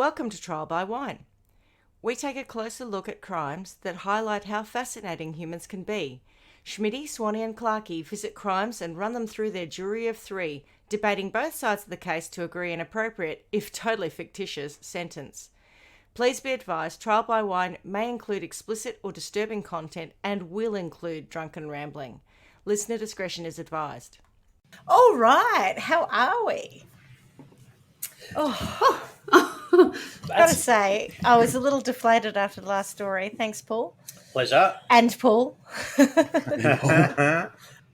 Welcome to Trial by Wine. We take a closer look at crimes that highlight how fascinating humans can be. Schmidty, Swanee and Clarkey visit crimes and run them through their jury of three, debating both sides of the case to agree an appropriate, if totally fictitious, sentence. Please be advised, Trial by Wine may include explicit or disturbing content and will include drunken rambling. Listener discretion is advised. All right, how are we? Gotta say, I was a little deflated after the last story. Thanks, Paul. Pleasure. And Paul.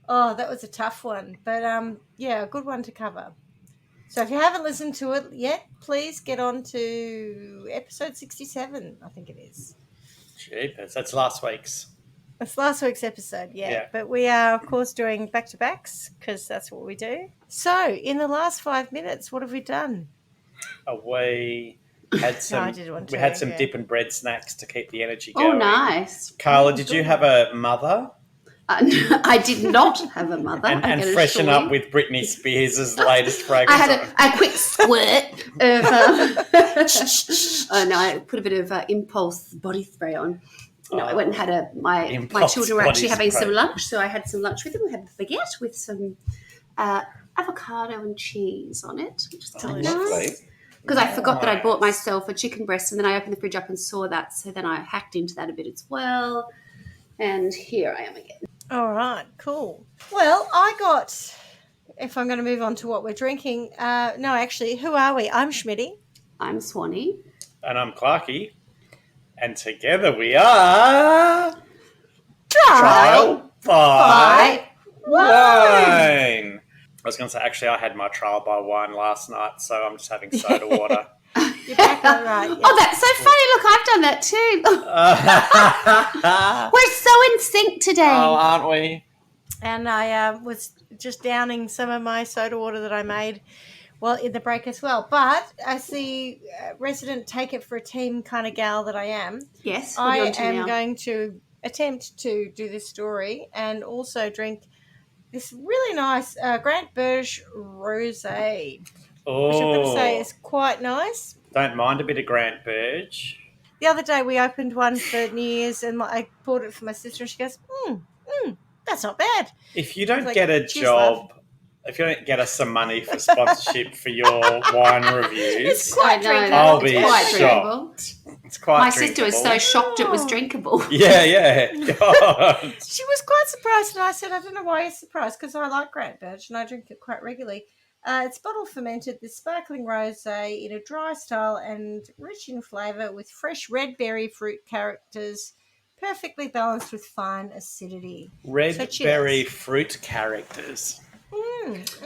Oh, that was a tough one. But, yeah, a good one to cover. So if you haven't listened to it yet, please get on to episode 67, I think it is. Jeepers, that's last week's. It's last week's episode, yeah. But we are, of course, doing back-to-backs because that's what we do. So in the last 5 minutes, what have we done? We had some dip and bread snacks to keep the energy going. Oh, nice. Carla, did you have a mother? I did not have a mother. and freshen up with Britney Spears' latest fragrance. I had a quick squirt of... I put a bit of Impulse body spray on. No, I went and had my children were actually having some lunch, so I had some lunch with them. We had a baguette with some avocado and cheese on it, which is delicious. Because I forgot that I bought myself a chicken breast, and then I opened the fridge up and saw that, so then I hacked into that a bit as well. And here I am again. All right, cool. Well, I got, if I'm going to move on to what we're drinking, no, actually, who are we? I'm Schmidty. I'm Swanee. And I'm Clarkey. And together we are... Trial by Wine. I was going to say, actually, I had my trial by wine last night, so I'm just having soda water. You're back on right. Yeah. Oh, that's so funny. Look, I've done that too. We're so in sync today. Oh, aren't we? And I was just downing some of my soda water that I made in the break as well. But as the resident take it for a team kind of gal that I am, yes, I am going to attempt to do this story and also drink this really nice Grant Burge Rosé. Oh. Which I've got to say is quite nice. Don't mind a bit of Grant Burge. The other day we opened one for New Year's and I bought it for my sister and she goes, that's not bad. If you don't get a job, if you don't get us some money for sponsorship for your wine reviews, it's quite drinkable. I'll be shocked. It's quite My drinkable. sister was so shocked it was drinkable. Yeah. God. She was quite surprised and I said, I don't know why you're surprised because I like Grant Burge and I drink it quite regularly. It's bottle fermented, this sparkling rosé in a dry style and rich in flavour with fresh red berry fruit characters, perfectly balanced with fine acidity. Red berry fruit characters.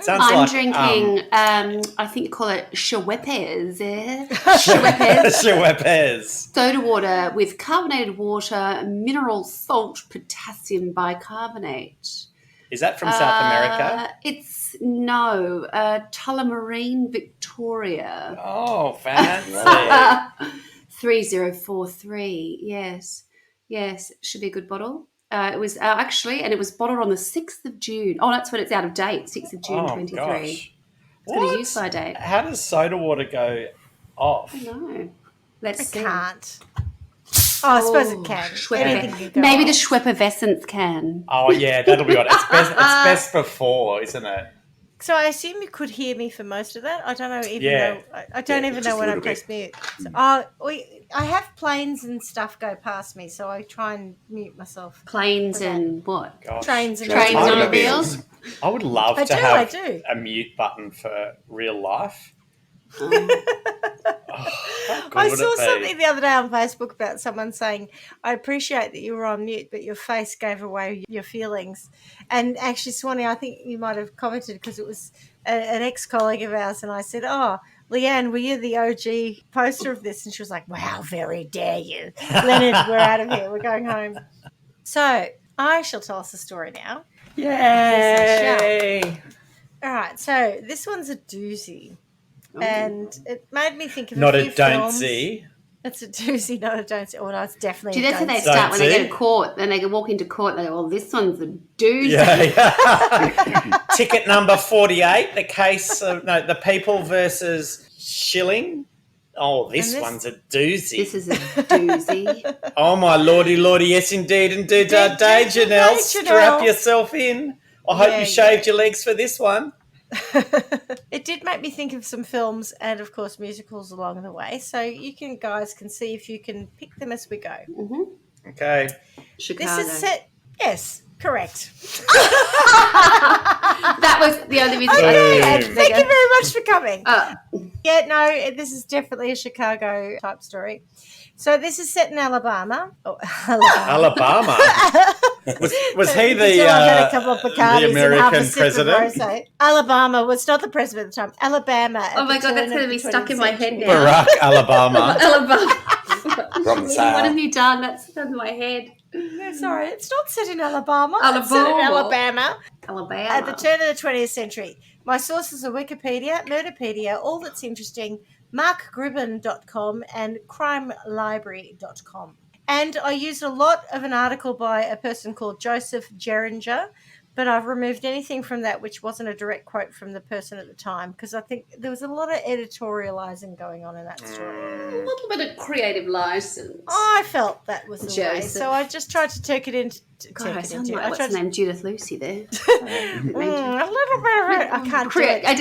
I'm drinking, I think you call it Schweppes. Schweppes. Soda water with carbonated water, mineral salt, potassium bicarbonate. Is that from South America? It's Tullamarine, Victoria. Oh, fancy. 3043, yes. Yes, should be a good bottle. It was actually, and it was bottled on the 6th of June. Oh, that's when it's out of date, 6th of June, 23. Gosh. It's got a use-by date. How does soda water go off? I know. Let's see. It can't. Oh, I suppose it can. Maybe the Schweppervescence can. Oh, yeah, that'll be right. It's best before, isn't it? So I assume you could hear me for most of that. I don't know though. I don't even know when I press mute. So, I have planes and stuff go past me, so I try and mute myself. Planes and what? Gosh. Trains and automobiles. I would love to have a mute button for real life. I saw something the other day on Facebook about someone saying, I appreciate that you were on mute, but your face gave away your feelings. And actually, Swanee, I think you might have commented because it was an ex-colleague of ours, and I said, Leanne, were you the OG poster of this? And she was like, wow, very dare you. Leonard, we're out of here. We're going home. So I shall tell us a story now. Yay! All right, so this one's a doozy. And it made me think of not a few don't films. see. It's a doozy, not a don't see. Oh, no, it's definitely that's how they start when they go to court. Then they can walk into court and they go, well, this one's a doozy. Yeah. Ticket number 48, the case of, the People versus Schilling. Oh, this one's a doozy. This is a doozy. Oh, my lordy, yes, indeed. And day, Janelle. Strap yourself in. I hope you shaved your legs for this one. It did make me think of some films and, of course, musicals along the way. So you guys can see if you can pick them as we go. Mm-hmm. Okay. Chicago. This is set. Yes, correct. That was the only reason. Okay, thank you very much for coming. Yeah, no, this is definitely a Chicago type story. So this is set in Alabama. Oh, Alabama. was he the American president? Alabama was not the president at the time. Alabama. Oh my God, that's going to be stuck in my head now. Barack Alabama. What have you done? That's stuck in my head. No, sorry, it's not set in Alabama. Alabama. It's set in Alabama. Alabama. At the turn of the 20th century. My sources are Wikipedia, Murderpedia, All That's Interesting, markgribben.com and crimelibrary.com. And I used a lot of an article by a person called Joseph Geringer, but I've removed anything from that which wasn't a direct quote from the person at the time because I think there was a lot of editorializing going on in that story. A little bit of creative license. I felt that was the way, so I just tried to take it into. God, I sound like what's her name, Judith Lucy there. A little bit of it. I can't do it. I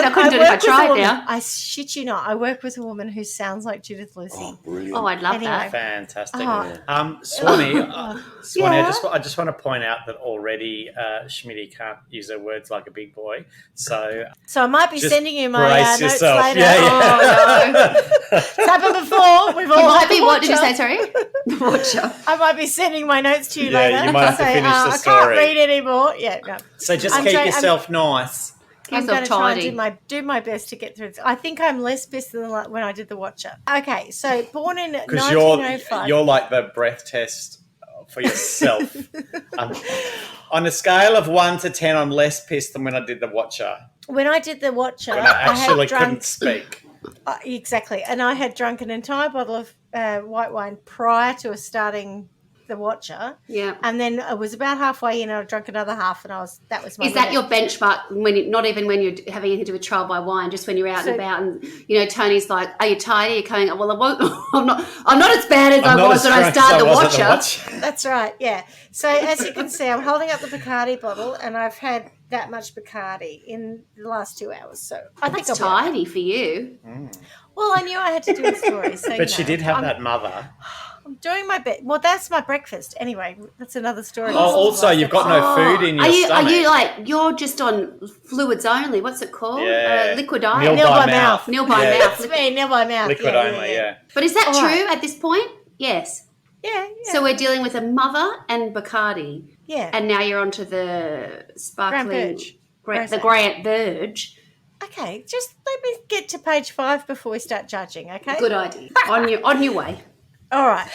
couldn't do it if I tried now. I shit you not. I work with a woman who sounds like Judith Lucy. Oh, brilliant. Oh, I'd love that. Fantastic. Swanee, I just want to point out that already Schmidty can't use her words like a big boy. So I might be sending you my notes yourself. later. Yeah. Oh, no. It's happened before. We've all had what did you say, sorry? The Watcher. I might be sending my notes to you later. You might have to finish the story. I can't read anymore. Yeah, no. So just keep yourself nice. I'm going to try and do my best to get through this. I think I'm less pissed than when I did The Watcher. Okay, so born in 1905. You're like the breath test for yourself. On a scale of 1 to 10, I'm less pissed than when I did The Watcher. When I did The Watcher, when I actually couldn't speak. Exactly. And I had drunk an entire bottle of white wine prior to starting The Watcher. Yeah. And then I was about halfway in and I drank another half and that was my Is that your benchmark not even when you're having anything to do with trial by wine, just when you're out and about and, Tony's like, are you tired? Are you coming? Well, I won't, I'm not as bad as I was when I started The Watcher. That's right, yeah. So as you can see, I'm holding up the Bacardi bottle and I've had that much Bacardi in the last 2 hours. So I think that's tiny for you. Mm. Well, I knew I had to do a story. So, but she did have that mother. I'm doing my best. Well, that's my breakfast. Anyway, that's another story. Oh, also, you've got no food in your stomach. Are you you're just on fluids only? What's it called? Yeah. Liquid eye? Nil by mouth. Nil by mouth. It's me, nil by mouth. Liquid only, yeah. But is that true at this point? Yes. Yeah. So we're dealing with a mother and Bacardi. Yeah. And now you're onto the sparkling... the Grant Verge. Okay, just let me get to page 5 before we start judging, okay? Good idea. On your way. All right.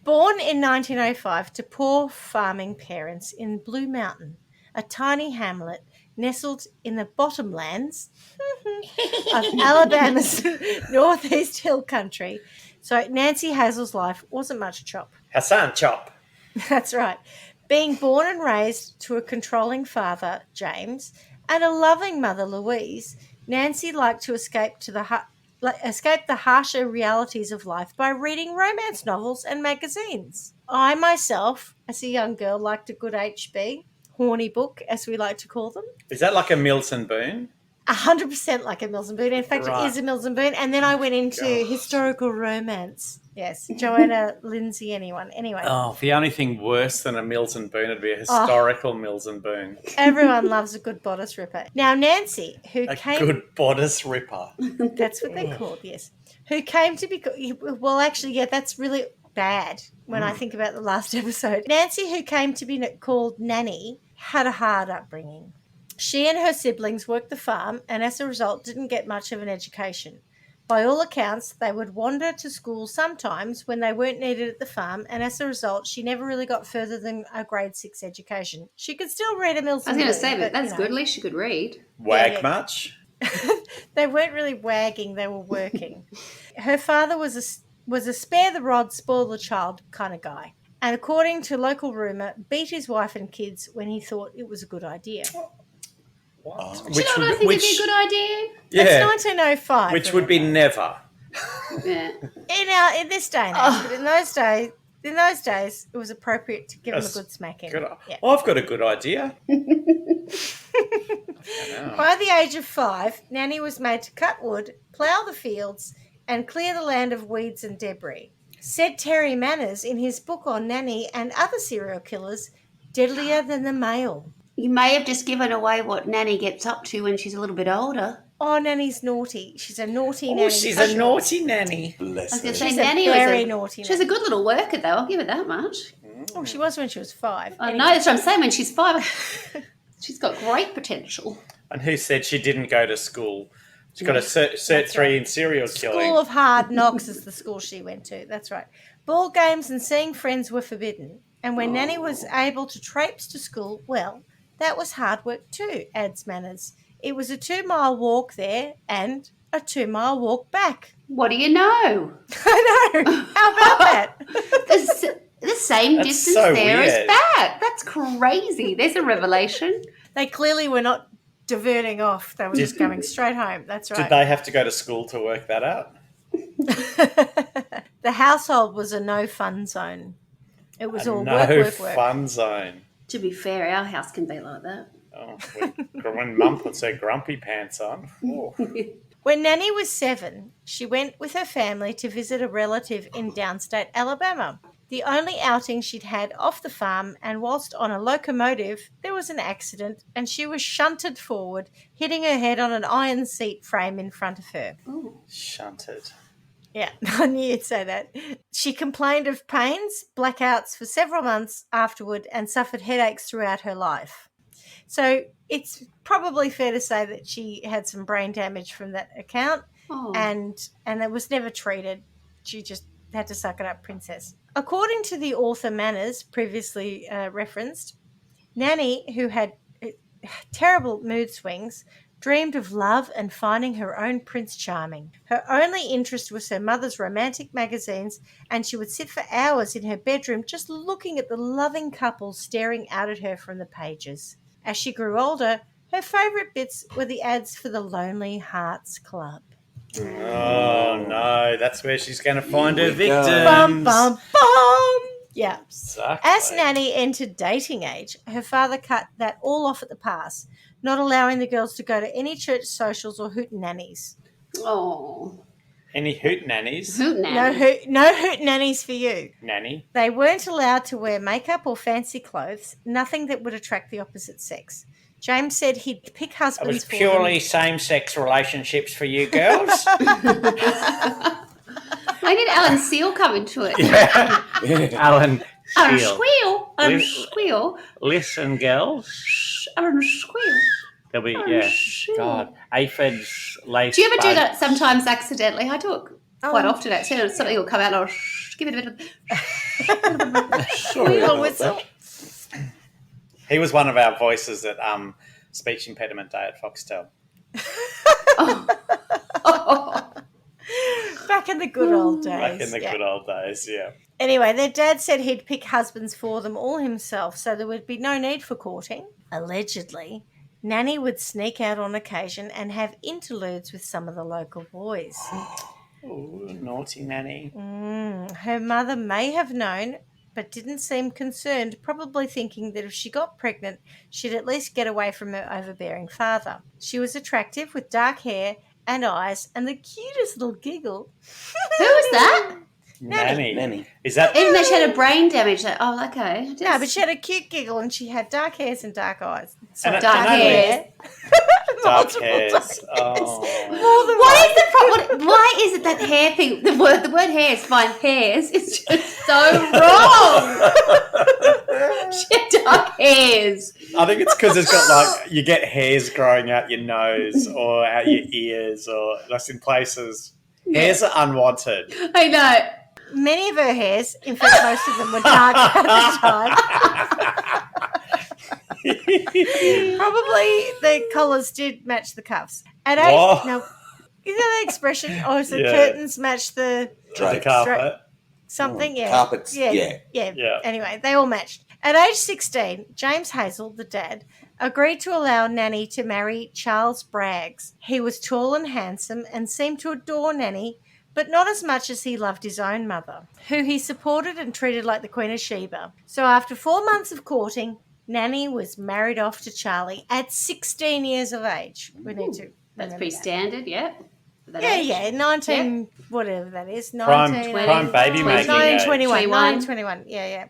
Born in 1905 to poor farming parents in Blue Mountain, a tiny hamlet nestled in the bottomlands of Alabama's northeast hill country. So Nancy Hazel's life wasn't much a chop. Hassan chop. That's right. Being born and raised to a controlling father, James, and a loving mother, Louise, Nancy liked to escape the harsher realities of life by reading romance novels and magazines. I myself, as a young girl, liked a good HB, horny book, as we like to call them. Is that like a Mills and Boon? 100% like a Mills and Boon. In fact, It is a Mills and Boon. And then I went into historical romance. Yes, Joanna Lindsay, anyone. Anyway. Oh, the only thing worse than a Mills and Boon would be a historical Mills and Boon. Everyone loves a good bodice ripper. Now, Nancy, good bodice ripper. That's what they're called, yes. Who came to be... Well, actually, yeah, that's really bad when I think about the last episode. Nancy, who came to be called Nanny, had a hard upbringing. She and her siblings worked the farm and as a result didn't get much of an education. By all accounts, they would wander to school sometimes when they weren't needed at the farm, and as a result, she never really got further than a grade 6 education. She could still read a Mills and Boon. I was going to say, but that's good. At least she could read. Wag much? They weren't really wagging, they were working. Her father was a spare the rod, spoil the child kind of guy. And according to local rumour, beat his wife and kids when he thought it was a good idea. What? Do you know what I think would be a good idea? Yeah. It's 1905. Which would be never. Yeah. In this day and age, but in those days, it was appropriate to give them a good smacking. Good. Yeah. I've got a good idea. By the age of 5, Nanny was made to cut wood, plough the fields, and clear the land of weeds and debris. Said Terry Manners in his book on Nanny and other serial killers, deadlier than the male. You may have just given away what Nanny gets up to when she's a little bit older. Oh, Nanny's naughty. She's a naughty nanny. Oh, she's a naughty nanny. I was Bless going her. to say She's Nanny a was very naughty She was a good little worker, though. I'll give her that much. Oh, she was when she was 5. I know, that's what I'm saying. When she's 5, she's got great potential. And who said she didn't go to school? She got a Cert 3 in serial killing. School of Hard Knocks is the school she went to. That's right. Ball games and seeing friends were forbidden. And when Nanny was able to traipse to school, well, that was hard work too, adds Manners. It was a 2-mile walk there and a 2-mile walk back. What do you know? I know. How about that? The same That's distance so there weird. as back. That's crazy. There's a revelation. They clearly were not diverting off. They were just going straight home. That's right. Did they have to go to school to work that out? The household was a no fun zone. It was all No work. fun zone. To be fair, our house can be like that. Oh, when Mum puts her grumpy pants on. Ooh. When Nanny was 7, she went with her family to visit a relative in downstate Alabama. The only outing she'd had off the farm, and whilst on a locomotive, there was an accident and she was shunted forward, hitting her head on an iron seat frame in front of her. Shunted. Yeah, I knew you'd say that. She complained of pains, blackouts for several months afterward, and suffered headaches throughout her life. So it's probably fair to say that she had some brain damage from that account, and it was never treated. She just had to suck it up, princess. According to the author Manners, previously referenced, Nanny, who had terrible mood swings, dreamed of love and finding her own Prince Charming. Her only interest was her mother's romantic magazines, and she would sit for hours in her bedroom just looking at the loving couple staring out at her from the pages. As she grew older, her favourite bits were the ads for the Lonely Hearts Club. Oh, no. That's where she's going to find her victims. Bum, bum, bum! Yeah. Exactly. As Nanny entered dating age, her father cut that all off at the pass, not allowing the girls to go to any church socials or hootenannies. Oh. Any hoot nannies? No hootenannies for you. Nanny? They weren't allowed to wear makeup or fancy clothes, nothing that would attract the opposite sex. James said he'd pick It husbands was for purely them. same-sex relationships for you girls. I need Alan Seal come into it. Alan Alan Steele. Squeal. Alan Lis- Squeal. Listen, girls. Alan Squeal. There'll be, Sure. God, aphids, lace Do you ever do that bugs. sometimes accidentally? I do it quite often actually. Something will come out and I'll give it a bit of... Sorry Little about whistle. that. He was one of our voices at Speech Impediment Day at Foxtel. Back in the good old days. Back in the yeah. good old days, yeah. Anyway, their dad said he'd pick husbands for them all himself, so there would be no need for courting. Allegedly, Nanny would sneak out on occasion and have interludes with some of the local boys. Ooh, naughty Nanny. Her mother may have known, but didn't seem concerned, probably thinking that if she got pregnant, she'd at least get away from her overbearing father. She was attractive with dark hair and eyes and the cutest little giggle. Who was that? Nanny. Is that... Even though she had a brain damage. Oh, okay. No, but she had a cute giggle and she had dark hairs and dark eyes. And dark hair. Dark Multiple hairs. dark Oh. More than What is the problem? Why is it that hair thing? The word hair is fine. Hairs is just so wrong. She had dark hairs. I think it's because it's got like, you get hairs growing out your nose or out your ears or just in places. Hairs are unwanted. I know. Many of her hairs, in fact, most of them were dark at the time. Probably the collars did match the cuffs. At Whoa. 8, no, is that the expression? Oh, so the Yeah. curtains match the The carpet. something? Yeah. Carpets, Yeah. yeah. Yeah. Anyway, they all matched. At age 16, James Hazel, the dad, agreed to allow Nanny to marry Charles Braggs. He was tall and handsome and seemed to adore Nanny, but not as much as he loved his own mother, who he supported and treated like the Queen of Sheba. So after 4 months of courting, Nanny was married off to Charlie at 16 years of age. We need to That's pretty standard, yeah. For that Yeah, age. yeah, 19, whatever that is. Prime 19, baby making 1921. age. 1921, yeah.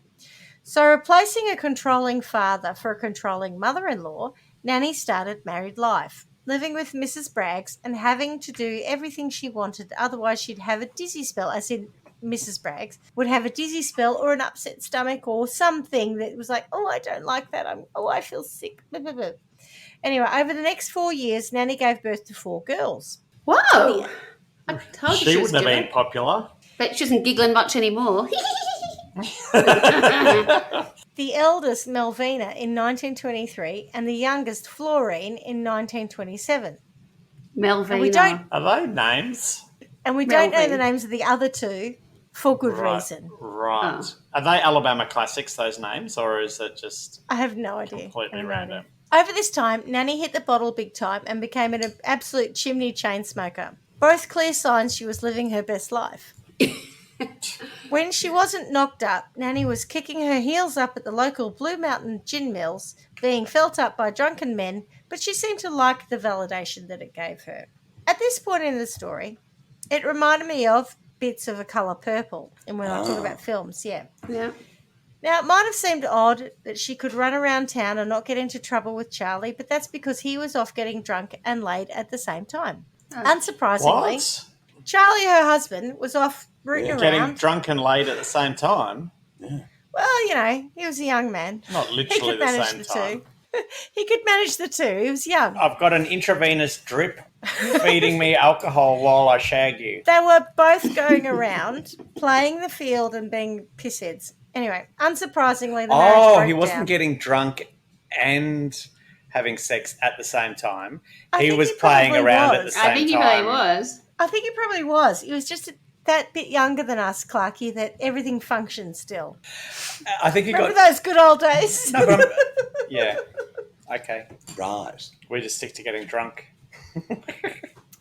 So replacing a controlling father for a controlling mother-in-law, Nanny started married life, living with Mrs. Braggs and having to do everything she wanted, otherwise she'd have a dizzy spell, as in Mrs. Braggs would have a dizzy spell or an upset stomach or something that was like, oh, I don't like that. I feel sick. Blah, blah, blah. Anyway, over the next 4 years, Nanny gave birth to 4 girls. Whoa! I told you She was wouldn't have good. been popular. But she isn't giggling much anymore. The eldest, Melvina, in 1923, and the youngest, Florine, in 1927. Melvina. And we don't Are they names? know the Melvin. names of the other 2 for good reason. Right. Oh. Are they Alabama classics, those names, or is it just I have no idea. completely I have no random? idea. Over this time, Nanny hit the bottle big time and became an absolute chimney chain smoker. Both clear signs she was living her best life. When she wasn't knocked up, Nanny was kicking her heels up at the local Blue Mountain gin mills, being felt up by drunken men, but she seemed to like the validation that it gave her. At this point in the story, it reminded me of bits of A Colour Purple, and when I talk about films, yeah. Yeah. Now, it might have seemed odd that she could run around town and not get into trouble with Charlie, but that's because he was off getting drunk and laid at the same time. Unsurprisingly, What? Charlie, her husband, was off rooting Getting around. drunk and laid at the same time? Well, you know, he was a young man. Not He literally could the manage same the time. two. He could manage the two. He was young. I've got an intravenous drip feeding me alcohol while I shag you. They were both going around playing the field and being pissheads. Anyway, unsurprisingly, the marriage broke He wasn't down. getting drunk and having sex at the same time. I He think was he playing probably around at was. the same time. I think he really was. I think he probably was. He was just that bit younger than us, Clarky, that everything functioned still. I think he Remember got... those good old days? No, but yeah. Okay. Right. We just stick to getting drunk.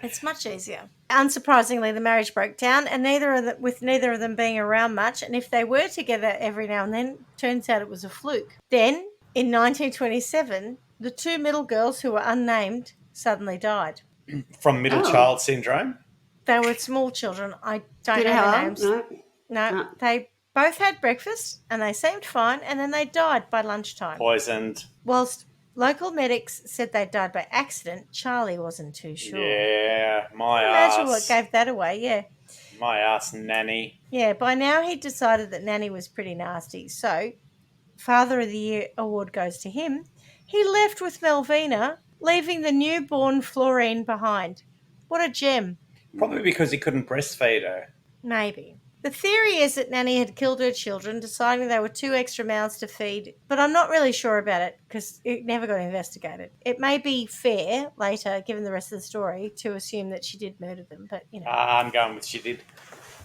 It's much easier. Unsurprisingly, the marriage broke down, and neither of them being around much, and if they were together every now and then, turns out it was a fluke. Then, in 1927, the 2 middle girls who were unnamed suddenly died. From middle child syndrome? They were small children. I don't Did it know their help? names. No. No, they both had breakfast, and they seemed fine, and then they died by lunchtime. Poisoned. Whilst local medics said they died by accident, Charlie wasn't too sure. Yeah, my Imagine what ass. gave that away, yeah. My ass, Nanny. Yeah, by now he'd decided that Nanny was pretty nasty, so Father of the Year award goes to him. He left with Melvina, leaving the newborn Florine behind. What a gem. Probably because he couldn't breastfeed her. Maybe. The theory is that Nanny had killed her children, deciding they were 2 extra mouths to feed, but I'm not really sure about it because it never got investigated. It may be fair later, given the rest of the story, to assume that she did murder them, but, you know. I'm going with she did.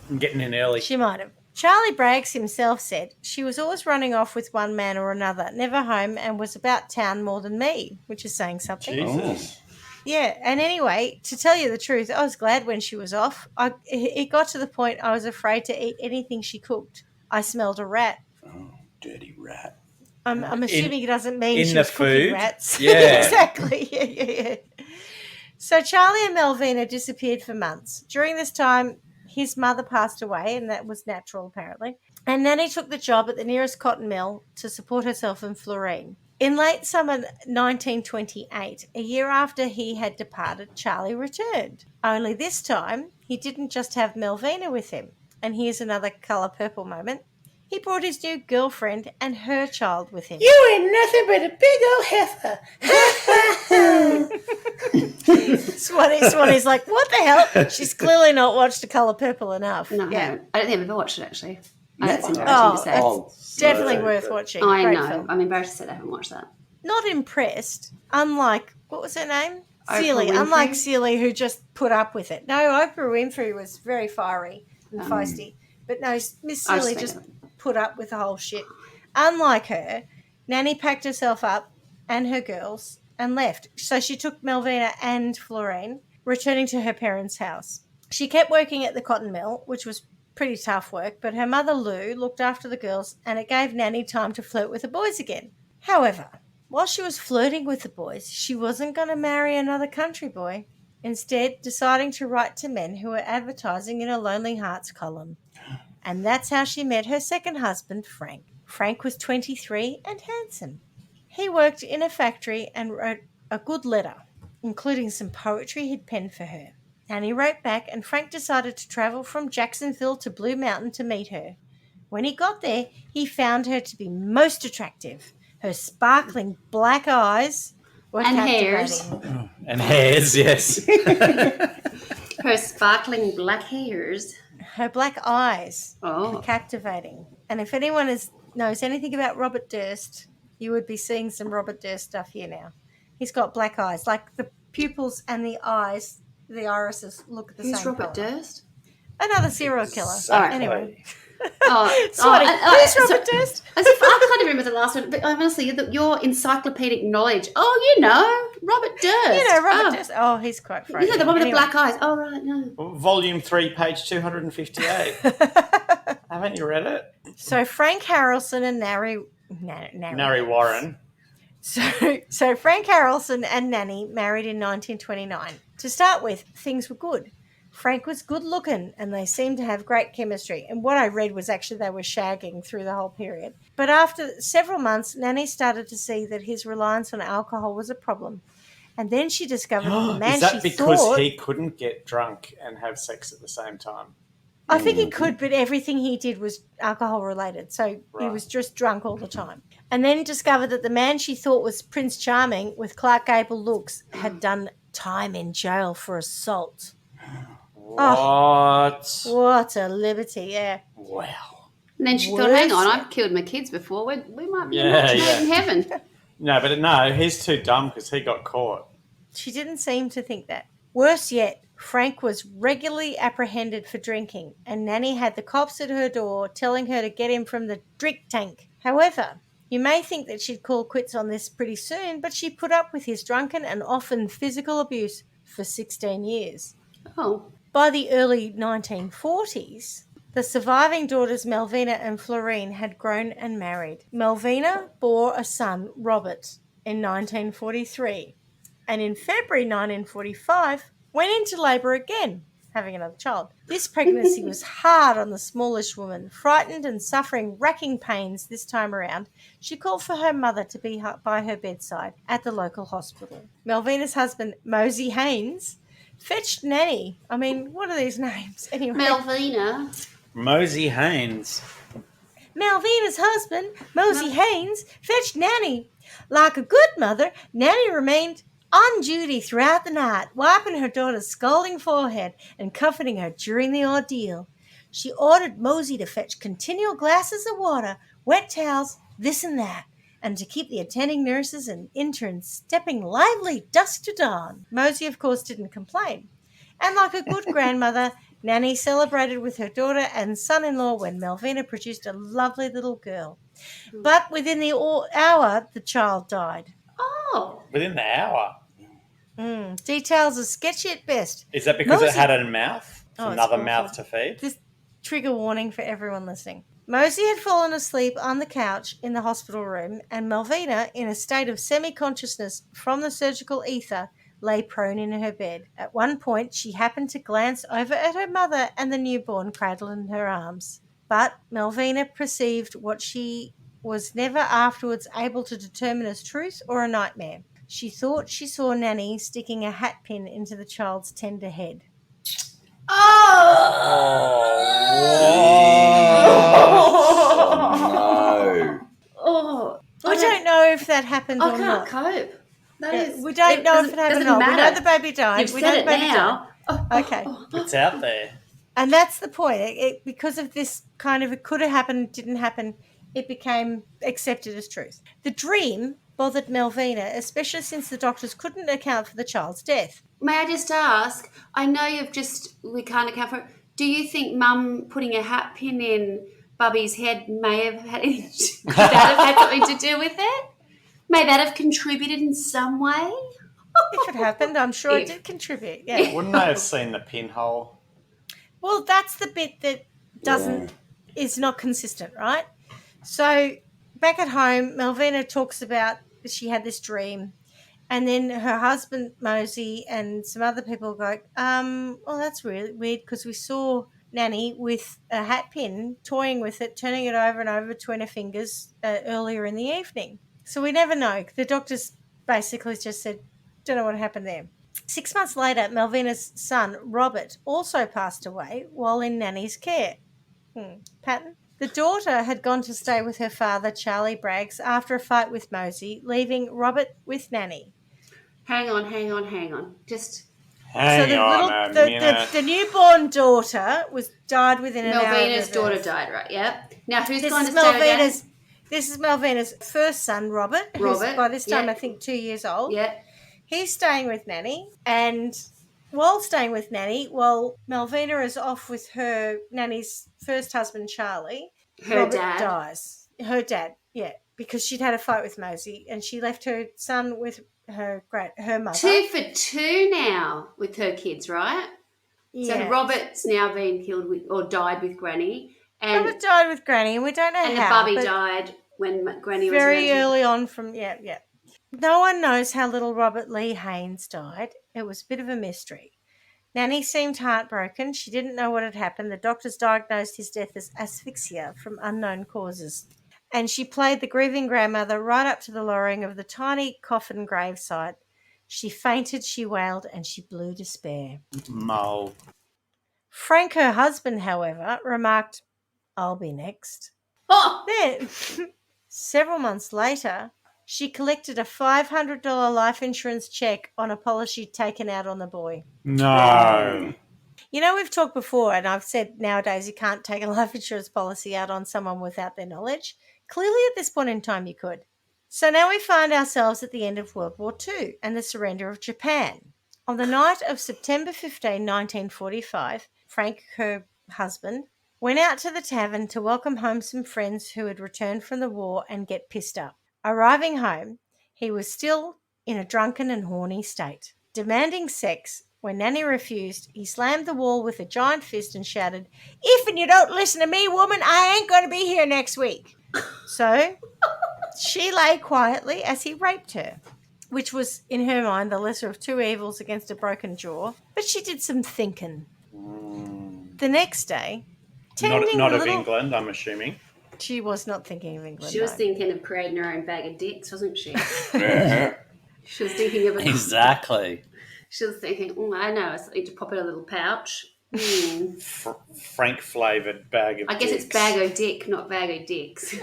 I'm getting in early. She might have. Charlie Braggs himself said, she was always running off with one man or another, never home, and was about town more than me, which is saying something. Jesus. Yeah, and anyway, to tell you the truth, I was glad when she was off. It got to the point I was afraid to eat anything she cooked. I smelled a rat. Oh, dirty rat. I'm assuming he doesn't mean in she the was cooking food? rats. Yeah. Exactly. Yeah. So Charlie and Melvina disappeared for months. During this time, his mother passed away, and that was natural, apparently. And Nanny took the job at the nearest cotton mill to support herself and Florine. In late summer 1928, a year after he had departed, Charlie returned. Only this time, he didn't just have Melvina with him. And here's another Colour Purple moment. He brought his new girlfriend and her child with him. You ain't nothing but a big old heifer. Swanee's like, what the hell? She's clearly not watched A Colour Purple enough. No, I Yeah. haven't. I don't think I've ever watched it, actually. That's Never. embarrassing to say. Oh, Definitely so worth good. watching. I Great know. film. I'm embarrassed to say that I haven't watched that. Not impressed, unlike, what was her name? Oprah Seeley. Winfrey? Unlike Seeley, who just put up with it. No, Oprah Winfrey was very fiery and feisty. But no, Miss I Seeley just just put up with the whole shit. Unlike her, Nanny packed herself up and her girls and left. So she took Melvina and Florine, returning to her parents' house. She kept working at the cotton mill, which was pretty tough work, but her mother Lou looked after the girls and it gave Nanny time to flirt with the boys again. However, while she was flirting with the boys, she wasn't going to marry another country boy, instead deciding to write to men who were advertising in a Lonely Hearts column. And that's how she met her second husband, Frank. Frank was 23 and handsome. He worked in a factory and wrote a good letter, including some poetry he'd penned for her. Nanny wrote back, and Frank decided to travel from Jacksonville to Blue Mountain to meet her. When he got there, he found her to be most attractive. Her sparkling black eyes were And captivating. hairs. And hairs, yes. Her sparkling black hairs. Her black eyes were Oh. captivating. And if anyone knows anything about Robert Durst, you would be seeing some Robert Durst stuff here now. He's got black eyes, like the pupils and the eyes, the irises look the Who's same Robert colour. Durst? Another serial killer. Exactly. Anyway. Oh, Sorry, who's so- Robert Durst? As if I can't even remember the last one, but honestly, your encyclopedic knowledge. Oh, you know, Robert Durst. You know, Robert oh. Durst. Oh, he's quite frightening. You know, the one with Anyway. the black eyes. Oh, right, no. Volume 3, page 258. Haven't you read it? So Frank Harrelson and Nari Warren. So Frank Harrelson and Nanny married in 1929. To start with, things were good. Frank was good looking and they seemed to have great chemistry. And what I read was actually they were shagging through the whole period. But after several months, Nanny started to see that his reliance on alcohol was a problem. And then she discovered that the man Is that she because thought... he couldn't get drunk and have sex at the same time? I think he could, but everything he did was alcohol related. So he Right. was just drunk all the time. And then discovered that the man she thought was Prince Charming with Clark Gable looks had done time in jail for assault. What? What a liberty, yeah. Wow. And then she thought, hang on, Worse. I've killed my kids before. We might be Yeah, in heaven. No, but no, he's too dumb because he got caught. She didn't seem to think that. Worse yet, Frank was regularly apprehended for drinking, and Nanny had the cops at her door telling her to get him from the drink tank. However, you may think that she'd call quits on this pretty soon, but she put up with his drunken and often physical abuse for 16 years. Oh. By the early 1940s, the surviving daughters Melvina and Florine had grown and married. Melvina bore a son, Robert, in 1943, and in February 1945 went into labour again, having another child. This pregnancy was hard on the smallish woman. Frightened and suffering racking pains this time around, she called for her mother to be by her bedside at the local hospital. Melvina's husband, Mosey Haynes, fetched Nanny. I mean, what are these names? Anyway, Melvina. Mosey Haynes. Melvina's husband, Mosey Haynes, fetched Nanny. Like a good mother, Nanny remained on duty throughout the night, wiping her daughter's scalding forehead and comforting her during the ordeal. She ordered Mosey to fetch continual glasses of water, wet towels, this and that, and to keep the attending nurses and interns stepping lively dusk to dawn. Mosey, of course, didn't complain. And like a good grandmother, Nanny celebrated with her daughter and son-in-law when Melvina produced a lovely little girl. But within the hour, the child died. Oh. Within the hour. Details are sketchy at best. Is that because Mosey- it had a mouth? Oh, it's Another awful. mouth to feed? This trigger warning for everyone listening. Mosey had fallen asleep on the couch in the hospital room, and Melvina, in a state of semi-consciousness from the surgical ether, lay prone in her bed. At one point, she happened to glance over at her mother and the newborn cradled in her arms. But Melvina perceived what she was never afterwards able to determine as truth or a nightmare. She thought she saw Nanny sticking a hat pin into the child's tender head. No. Oh. I don't know if that happened I or can't not. cope. That Yeah, is- we don't know if it happened or doesn't not. We know matter. the baby died. You've we said know it the baby now. Oh, died. Okay. It's out there. And that's the point. Because of this kind of it could have happened, didn't happen, it became accepted as truth. The dream bothered Melvina, especially since the doctors couldn't account for the child's death. May I just ask, I know we can't account for it. Do you think Mum putting a hat pin in Bubby's head may have had something to do with it? May that have contributed in some way? If it happened, I'm sure it If. did contribute. Yeah. Wouldn't they have seen the pinhole? Well, that's the bit that is not consistent, right? So back at home, Malvina talks about she had this dream, and then her husband Mosey and some other people go, well, that's really weird because we saw Nanny with a hat pin, toying with it, turning it over and over between her fingers earlier in the evening. So we never know. The doctors basically just said, don't know what happened there. 6 months later, Malvina's son, Robert, also passed away while in Nanny's care. Pattern? The daughter had gone to stay with her father, Charlie Braggs, after a fight with Mosey, leaving Robert with Nanny. Hang on. Just the newborn daughter died within an hour. Malvina's daughter died, right? Yeah. Now who's going to stay with Nanny? This is Malvina's first son, Robert, who's by this time I think 2 years old. Yeah. He's staying with Nanny, and while staying with Nanny, Malvina is off with Nanny's first husband, Charlie. Robert dies. Her dad, yeah, because she'd had a fight with Mosey, and she left her son with her mother. 2 for 2 now with her kids, right? Yeah. So Robert's now been killed or died with Granny. And Robert died with Granny, and we don't know how. And the bubby died when Granny was very early on from, yeah. No one knows how little Robert Lee Haynes died. It was a bit of a mystery. Nanny seemed heartbroken. She didn't know what had happened. The doctors diagnosed his death as asphyxia from unknown causes. And she played the grieving grandmother right up to the lowering of the tiny coffin gravesite. She fainted, she wailed, and she blew despair. Mole. Frank, her husband, however, remarked, I'll be next. Oh! Then, several months later, she collected a $500 life insurance check on a policy taken out on the boy. No. You know, we've talked before, and I've said nowadays you can't take a life insurance policy out on someone without their knowledge. Clearly, at this point in time, you could. So now we find ourselves at the end of World War II and the surrender of Japan. On the night of September 15, 1945, Frank, her husband, went out to the tavern to welcome home some friends who had returned from the war and get pissed up. Arriving home, he was still in a drunken and horny state. Demanding sex, when Nanny refused, he slammed the wall with a giant fist and shouted, "If and you don't listen to me, woman, I ain't going to be here next week." So she lay quietly as he raped her, which was, in her mind, the lesser of two evils against a broken jaw. But she did some thinking. The next day, not of England, I'm assuming. She was not thinking of England. She was thinking of creating her own bag of dicks, wasn't she? Yeah. She was thinking of Exactly. She was thinking, I know, I need to pop in a little pouch. Frank flavoured bag of I guess dicks. it's bag o' dick, not bag o' dicks.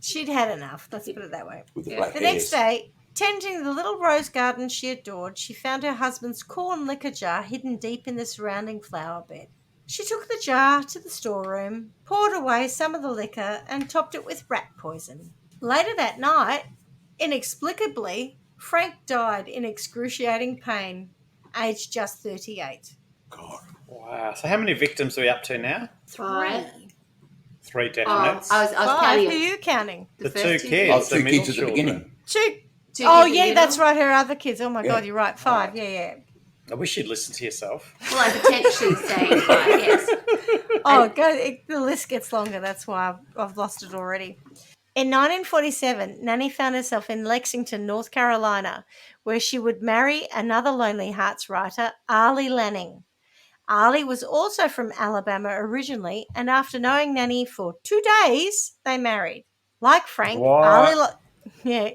She'd had enough, let's put it that way. With the black The hairs. next day, tending the little rose garden she adored, she found her husband's corn liquor jar hidden deep in the surrounding flower bed. She took the jar to the storeroom, poured away some of the liquor, and topped it with rat poison. Later that night, inexplicably, Frank died in excruciating pain, aged just 38. God. Wow. So how many victims are we up to now? 5. 3 Oh, definites. I was Five. counting Who are it. you counting? the first 2 two kids. Oh, the 2 kids middle at the beginning. Two. Two Oh, kids in yeah, the that's middle. right, her other kids. Oh, my Yeah. God, you're right. 5, yeah. I wish you'd listen to yourself. Well, I'm potentially saying 5, yes. Oh, the list gets longer. That's why I've lost it already. In 1947, Nanny found herself in Lexington, North Carolina, where she would marry another Lonely Hearts writer, Arlie Lanning. Arlie was also from Alabama originally, and after knowing Nanny for 2 days, they married. Like Frank, What? Arlie...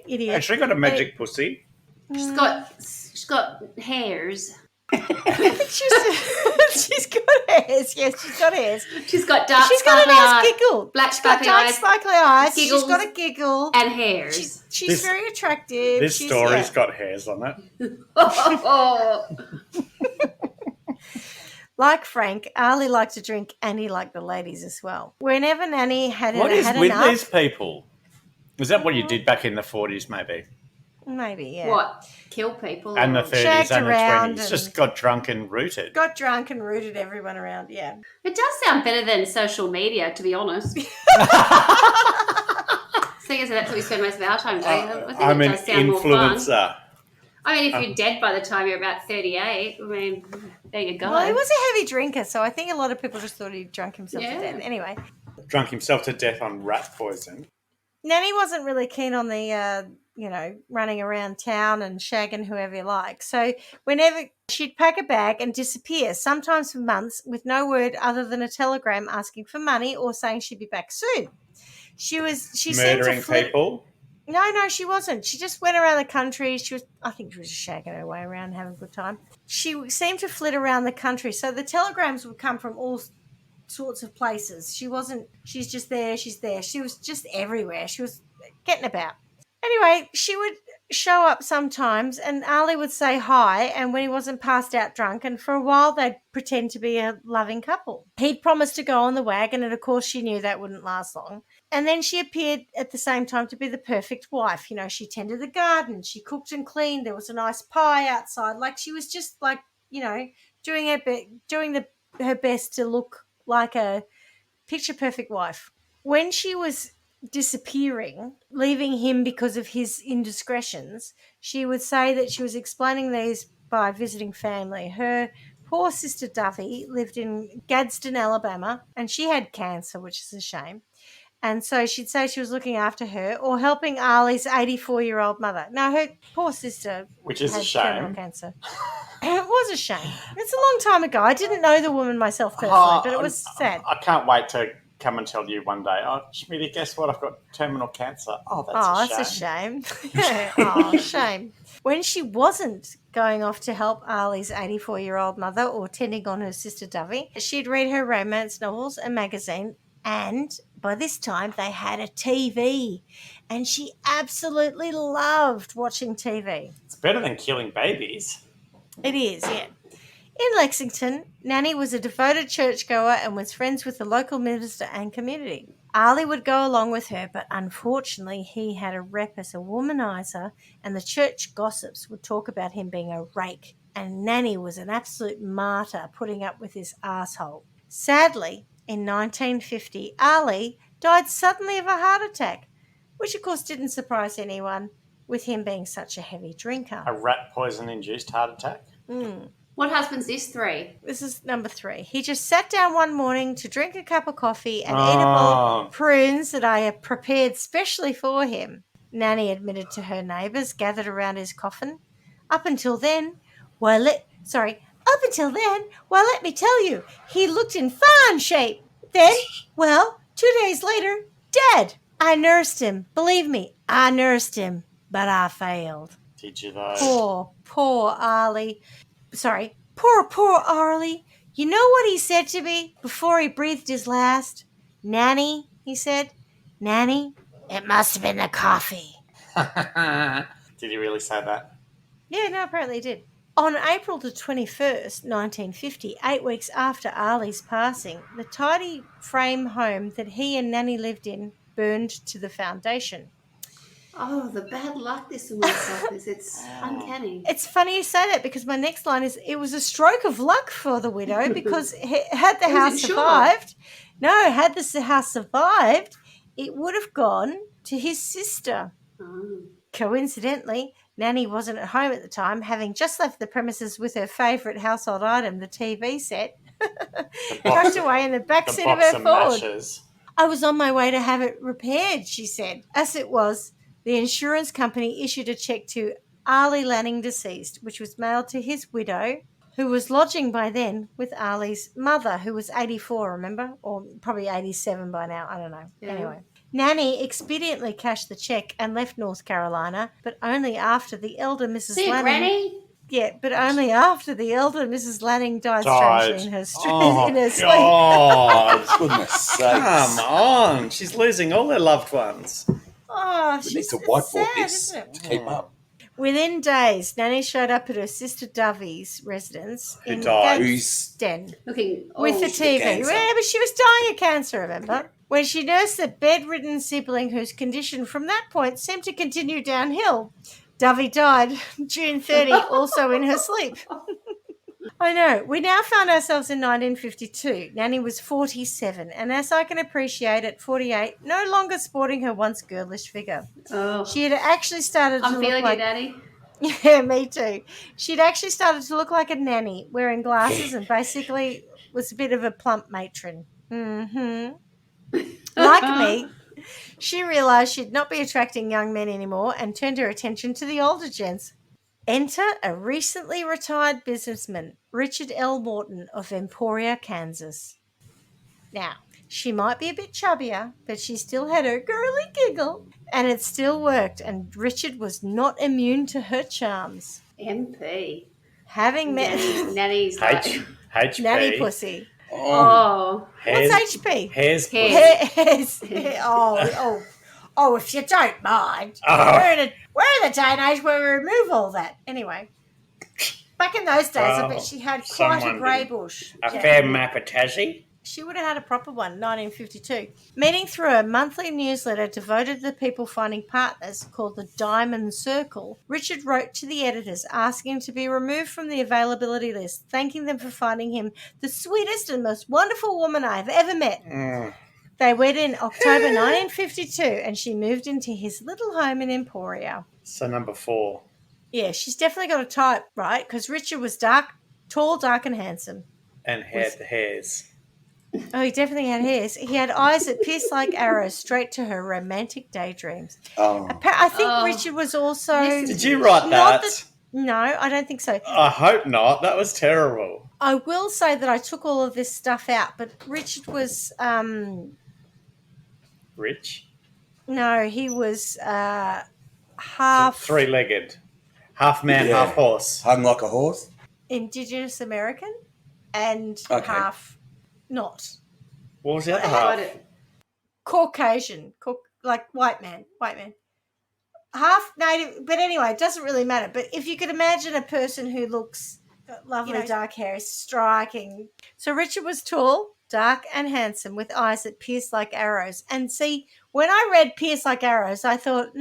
idiot. And she got a magic pussy. She's got hairs. she's got hairs. Yes, she's got hairs. She's got dark She's got a sparkly nice eyes, giggle. black She's got sparkly dark eyes, sparkly eyes. giggles, She's got a giggle. and hairs. She's very attractive. This She's, story's yeah. got hairs on it. Oh. Like Frank, Arlie liked to drink and he liked the ladies as well. Whenever Nanny had What is had with enough, these people? Was that what you did back in the 40s, maybe? maybe, yeah. What? Kill people? And the or- 30s Shagged and the around 20s. and- Just got drunk and rooted. Got drunk and rooted everyone around, yeah. It does sound better than social media, to be honest. Seeing as that's what we spend most of our time doing, I think I'm it an does sound more fun. influencer. I mean, if you're dead by the time you're about 38, I mean, there you go. Well, he was a heavy drinker, so I think a lot of people just thought he'd drunk himself to death. Anyway. Drunk himself to death on rat poison. Nanny wasn't really keen on the, running around town and shagging whoever you like. So whenever she'd pack a bag and disappear, sometimes for months, with no word other than a telegram asking for money or saying she'd be back soon. She Murdering people? No, she wasn't. She just went around the country. I think she was just shagging her way around, having a good time. She seemed to flit around the country. So the telegrams would come from all sorts of places. She's just there, she's there. She was just everywhere. She was getting about. Anyway, she would show up sometimes and Ali would say hi, and when he wasn't passed out drunk, and for a while they'd pretend to be a loving couple. He'd promised to go on the wagon, and of course she knew that wouldn't last long. And then she appeared at the same time to be the perfect wife. She tended the garden, she cooked and cleaned, there was a nice pie outside. Like, she was just like, doing her best to look like a picture perfect wife. When she was disappearing, leaving him because of his indiscretions, she would say that she was explaining these by visiting family. Her poor sister Duffy lived in Gadsden, Alabama, and she had cancer, which is a shame. And so she'd say she was looking after her or helping Ali's 84-year-old mother. No, her poor sister which is had a shame. terminal cancer. It was a shame. It's a long time ago. I didn't know the woman myself personally, but it was sad. I can't wait to come and tell you one day, Schmidty, guess what? I've got terminal cancer. That's a shame. Yeah. Shame. When she wasn't going off to help Ali's 84-year-old mother or tending on her sister Dovey, she'd read her romance novels and magazine, and by this time they had a TV, and she absolutely loved watching TV. It's better than killing babies. It is, yeah. In Lexington, Nanny was a devoted churchgoer and was friends with the local minister and community. Ali would go along with her, but unfortunately he had a rep as a womanizer, and the church gossips would talk about him being a rake, and Nanny was an absolute martyr putting up with this asshole. Sadly, in 1950, Ali died suddenly of a heart attack, which of course didn't surprise anyone, with him being such a heavy drinker. A rat poison-induced heart attack? What husband's this 3? This is number 3. He just sat down one morning to drink a cup of coffee and eat a bowl of prunes that I had prepared specially for him. Nanny admitted to her neighbours gathered around his coffin. Up until then, let me tell you, he looked in fine shape. Then, 2 days later, dead. I nursed him. Believe me, I nursed him, but I failed. Did you though? Poor Arlie. Poor Arlie. You know what he said to me before he breathed his last? Nanny, he said. Nanny, it must have been the coffee. Did he really say that? Yeah, no, apparently he did. On April the 21st, 1950, 8 weeks after Arlie's passing, the tidy frame home that he and Nanny lived in burned to the foundation. Oh, the bad luck this woman suffers. It's uncanny. It's funny you say that, because my next line is, it was a stroke of luck for the widow, because had the house survived, it would have gone to his sister. Oh. Coincidentally, Nanny wasn't at home at the time, having just left the premises with her favourite household item, the TV set, tucked away in the back seat of her Ford. Mashes. I was on my way to have it repaired, she said. As it was, the insurance company issued a cheque to Arlie Lanning deceased, which was mailed to his widow, who was lodging by then with Arlie's mother, who was 84, remember? Or probably 87 by now, I don't know. Yeah. Anyway. Nanny expediently cashed the cheque and left North Carolina, but only after the elder Mrs. See you, Lanning... Granny? Yeah, but only after the elder Mrs. Lanning died strangely in her sleep. God. Goodness sakes. Come on. She's losing all her loved ones. Oh, We need to it's whiteboard sad, this isn't it? to keep up. Within days, Nanny showed up at her sister Dovey's residence Who in died? Gadsden Looking with the old. TV. cancer. Yeah, but she was dying of cancer, remember? When she nursed the bedridden sibling whose condition from that point seemed to continue downhill. Dovey died June 30, also in her sleep. I know. We now found ourselves in 1952. Nanny was 47, and as I can appreciate, at 48, no longer sporting her once girlish figure. Oh, She had actually started to I'm look feeling like... you, Daddy. Yeah, me too. She'd actually started to look like a nanny, wearing glasses and basically was a bit of a plump matron. Like me, she realised she'd not be attracting young men anymore and turned her attention to the older gents. Enter a recently retired businessman, Richard L. Morton of Emporia, Kansas. Now, she might be a bit chubbier, but she still had her girly giggle, and it still worked, and Richard was not immune to her charms. MP. Having met Nanny's like HP. nanny pussy. oh What's HP? Hairs. Hairs. Oh, if you don't mind. Oh. We're in the day and age where we remove all that. Anyway, back in those days, I bet she had quite a grey bush. A fair map of Tassie. She would have had a proper one, 1952. Meeting through a monthly newsletter devoted to the people finding partners called the Diamond Circle, Richard wrote to the editors asking him to be removed from the availability list, thanking them for finding him the sweetest and most wonderful woman I have ever met. They wed in October 1952 and she moved into his little home in Emporia. So number 4. Yeah, she's definitely got a type, right? Because Richard was tall, dark and handsome. And had the hairs. Oh, he definitely had hairs. He had eyes that pierced like arrows straight to her romantic daydreams. Oh. I think Richard was also... Did you write that? No, I don't think so. I hope not. That was terrible. I will say that I took all of this stuff out, but Richard was... Rich? No, he was half... Three-legged. Half man, half horse. Hung like a horse? Indigenous American and half... Not. What was the other half? Caucasian, like white man. Half native, but anyway, it doesn't really matter. But if you could imagine a person who looks lovely, dark hair, is striking. So Richard was tall, dark and handsome with eyes that pierced like arrows. And see, when I read pierce like arrows, I thought,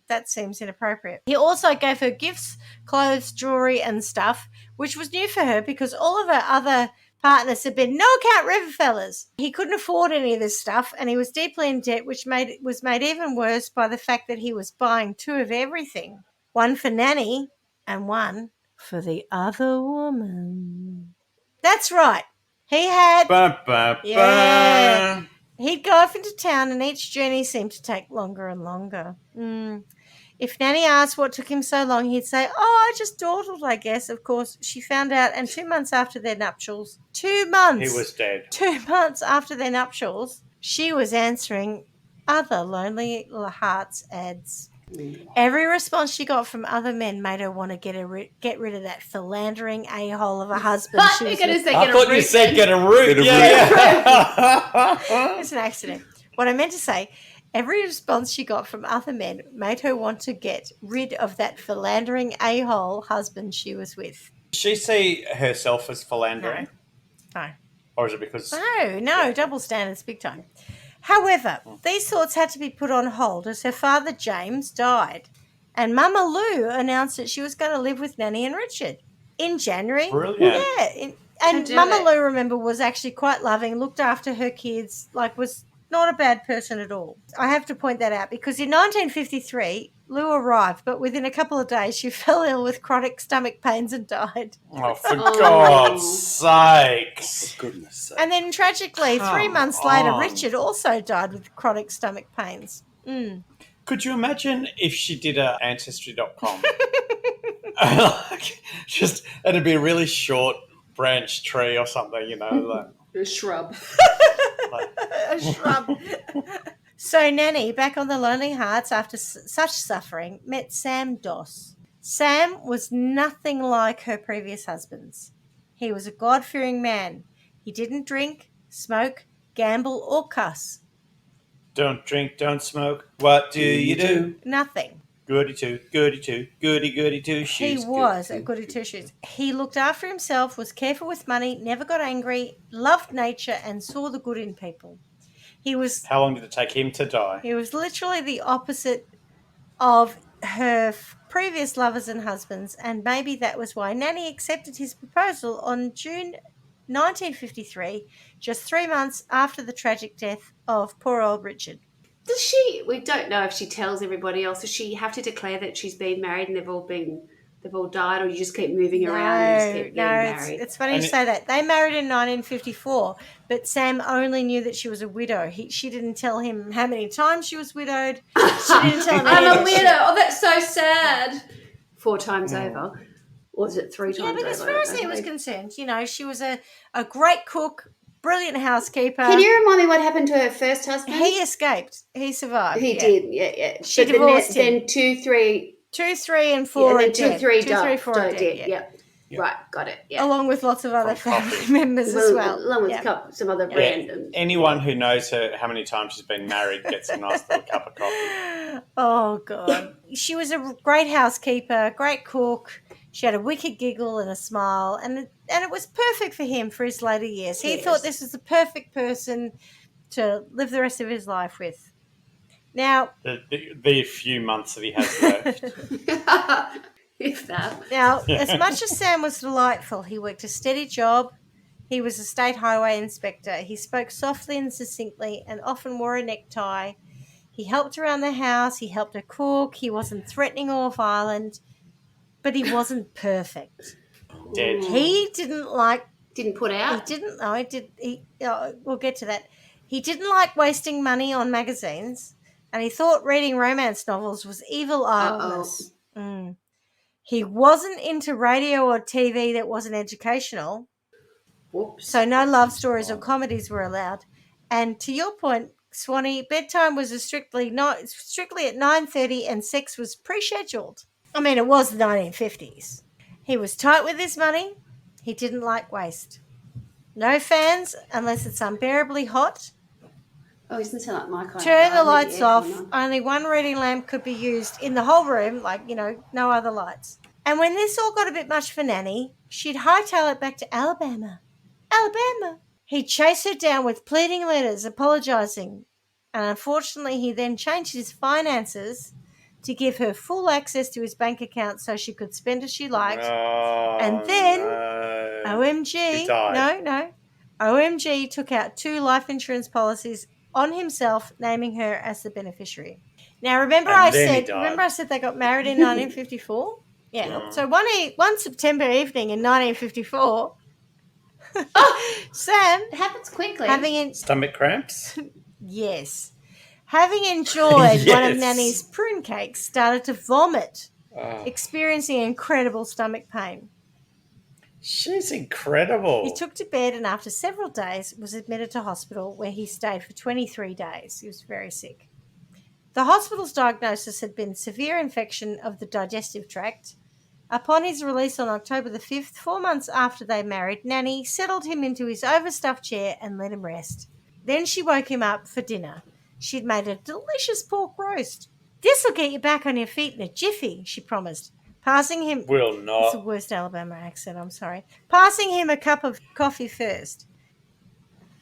that seems inappropriate. He also gave her gifts, clothes, jewelry and stuff, which was new for her because all of her other partners had been no-account Riverfellas. He couldn't afford any of this stuff, and he was deeply in debt, which was made even worse by the fact that he was buying 2 of everything. One for Nanny and one for the other woman. That's right. He had... Yeah. He'd go off into town, and each journey seemed to take longer and longer. If Nanny asked what took him so long, he'd say, I just dawdled, I guess. Of course, she found out, and 2 months after their nuptials, 2 months. He was dead. 2 months after their nuptials, she was answering other Lonely Hearts ads. Every response she got from other men made her want to get rid of that philandering a-hole of a husband. You're going to say I thought you said get a root. Yeah. It's an accident. What I meant to say... Every response she got from other men made her want to get rid of that philandering a-hole husband she was with. Does she see herself as philandering? No. Or is it because... No, double standards, big time. However, these thoughts had to be put on hold as her father, James, died. And Mama Lou announced that she was going to live with Nanny and Richard in January. Brilliant. Yeah. And Mama Lou, remember, was actually quite loving, looked after her kids, was... not a bad person at all. I have to point that out because in 1953, Lou arrived, but within a couple of days, she fell ill with chronic stomach pains and died. Oh, for God's sakes. For goodness sake. And then tragically, 3 months later, Richard also died with chronic stomach pains. Could you imagine if she did a Ancestry.com? It'd be a really short branch tree or something, A shrub. A shrub. So Nanny, back on the Lonely Hearts after such suffering, met Sam Doss. Sam was nothing like her previous husbands. He was a God-fearing man. He didn't drink, smoke, gamble, or cuss. Don't drink, don't smoke. What do you do? Nothing. Goody two, goody two, goody two shoes. He was a goody two shoes. He looked after himself, was careful with money, never got angry, loved nature, and saw the good in people. How long did it take him to die? He was literally the opposite of her previous lovers and husbands, and maybe that was why Nanny accepted his proposal on June 1953, just 3 months after the tragic death of poor old Richard. Does she? We don't know if she tells everybody else. Does she have to declare that she's been married and they've all died, or you just keep moving around and just keep getting married? It's funny you say that. They married in 1954, but Sam only knew that she was a widow. She didn't tell him how many times she was widowed. She didn't tell him. I'm a widow. Oh, that's so sad. 4 times over. Or was it 3 times over? Yeah, but as far as he was concerned, she was a great cook, brilliant housekeeper. Can you remind me what happened to her first husband? He escaped. He survived. He did, yeah. She divorced him. Then 2, 3... 2, 3, and 4 and are then 2, 3 dead. 4 are dead. Yeah. Right, got it. Yeah. Along with lots of other family members as well. Along with some other random. Anyone who knows her, how many times she's been married, gets a nice little cup of coffee. Oh, God. She was a great housekeeper, great cook. She had a wicked giggle and a smile, and it was perfect for him for his later years. He thought this was the perfect person to live the rest of his life with. Now, the few months that he has left. If that. Now, as much as Sam was delightful, he worked a steady job. He was a state highway inspector. He spoke softly and succinctly and often wore a necktie. He helped around the house. He helped her cook. He wasn't threatening or violent, but he wasn't perfect. Dead. He didn't put out? He didn't. No, he did. We'll get to that. He didn't like wasting money on magazines, and he thought reading romance novels was evil idleness. He wasn't into radio or TV that wasn't educational. Whoops. So no love stories or comedies were allowed. And to your point, Swanee, bedtime was strictly at 9:30 and sex was pre-scheduled. I mean, it was the 1950s. He was tight with his money. He didn't like waste. No fans unless it's unbearably hot. Oh, he doesn't sound like my kind. Turn the lights off. Only one reading lamp could be used in the whole room, no other lights. And when this all got a bit much for Nanny, she'd hightail it back to Alabama. He'd chase her down with pleading letters, apologising. And unfortunately, he then changed his finances to give her full access to his bank account so she could spend as she liked. And then, OMG, OMG took out 2 life insurance policies on himself, naming her as the beneficiary. Now, remember I said they got married in 1954? Yeah. So one September evening in 1954, Sam, it happens quickly. Stomach cramps? Yes. Having enjoyed one of Nanny's prune cakes, started to vomit, experiencing incredible stomach pain. She's incredible. He took to bed and after several days was admitted to hospital where he stayed for 23 days. He was very sick. The hospital's diagnosis had been severe infection of the digestive tract. Upon his release on October the 5th, 4 months after they married, Nanny settled him into his overstuffed chair and let him rest. Then she woke him up for dinner. She'd made a delicious pork roast. "This'll get you back on your feet in a jiffy," she promised. Passing him... Will not. It's the worst Alabama accent, I'm sorry. Passing him a cup of coffee first.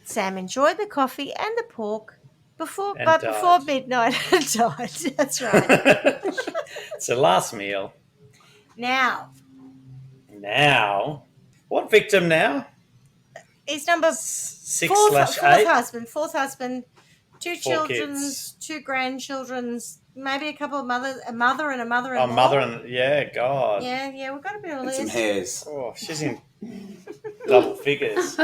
Sam enjoyed the coffee and the pork before midnight had died. That's right. It's the last meal. Now. What victim now? He's number 6/8. Fourth husband, 2 children's, 2 grandchildren's, maybe a couple of a mother and a mother-in-law. God. Yeah, we've got a bit of a list. Some hairs. Oh, she's in double figures.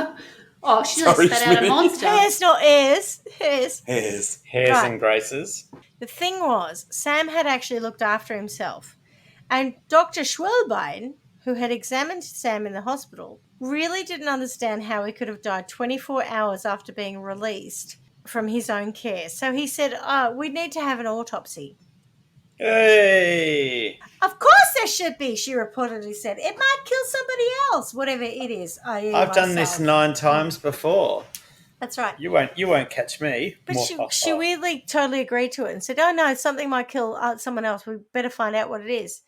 Oh, she just spat out a monster. Hairs, not heirs. Hairs. Hairs and graces. The thing was, Sam had actually looked after himself. And Dr. Schwelbein, who had examined Sam in the hospital, really didn't understand how he could have died 24 hours after being released from his own care. So he said, we need to have an autopsy. Hey! Of course there should be, she reportedly said. It might kill somebody else, whatever it is. I've done this 9 times before. That's right. You won't catch me. But she weirdly totally agreed to it and said, "Oh no, something might kill someone else. We better find out what it is."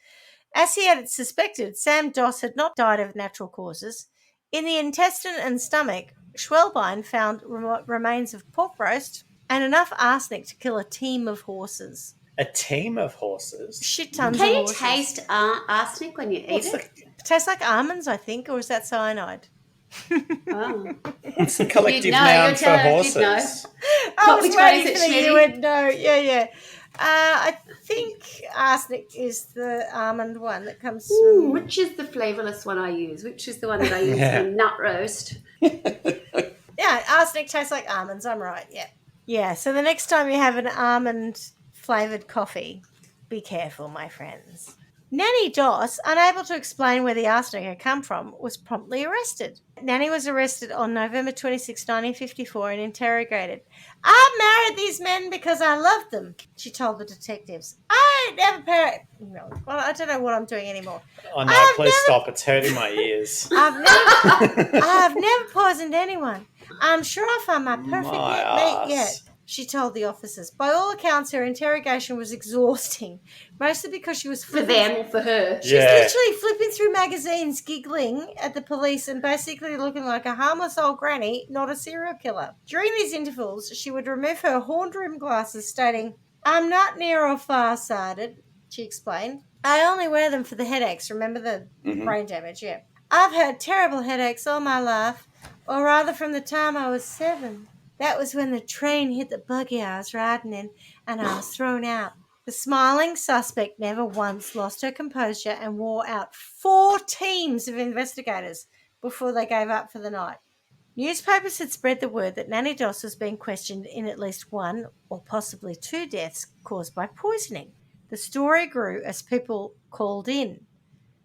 As he had suspected, Sam Doss had not died of natural causes. In the intestine and stomach, Schwelbein found remains of pork roast and enough arsenic to kill a team of horses. A team of horses? Shit tons Can of you horses. taste arsenic when you eat it? It tastes like almonds, I think, or is that cyanide? Oh. It's a collective You'd know, noun you're for telling us you'd horses. I was which one is waiting it, for you Schmidty? would know. Yeah. I think arsenic is the almond one that comes Ooh, from... which is the flavourless one I use? Which is the one that I use Yeah. for nut roast? Yeah, arsenic tastes like almonds. I'm right, yeah. Yeah, so the next time you have an almond-flavoured coffee, be careful, my friends. Nannie Doss, unable to explain where the arsenic had come from, was promptly arrested. Nannie was arrested on November 26, 1954 and interrogated. I married these men because I loved them, she told the detectives. I never well, I don't know what I'm doing anymore. Oh no, please stop. It's hurting my ears. I've never poisoned anyone. I'm sure I'll find my perfect mate yet, she told the officers. By all accounts, her interrogation was exhausting, mostly because she was For them or for her? She's literally flipping through magazines, giggling at the police and basically looking like a harmless old granny, not a serial killer. During these intervals, she would remove her horn-rimmed glasses, stating, I'm not near or far-sighted, she explained. I only wear them for the headaches. Remember the brain damage? Yeah. I've had terrible headaches all my life, or rather from the time I was 7. That was when the train hit the buggy I was riding in, and I was thrown out. The smiling suspect never once lost her composure and wore out 4 teams of investigators before they gave up for the night. Newspapers had spread the word that Nannie Doss was being questioned in at least 1 or possibly 2 deaths caused by poisoning. The story grew as people called in,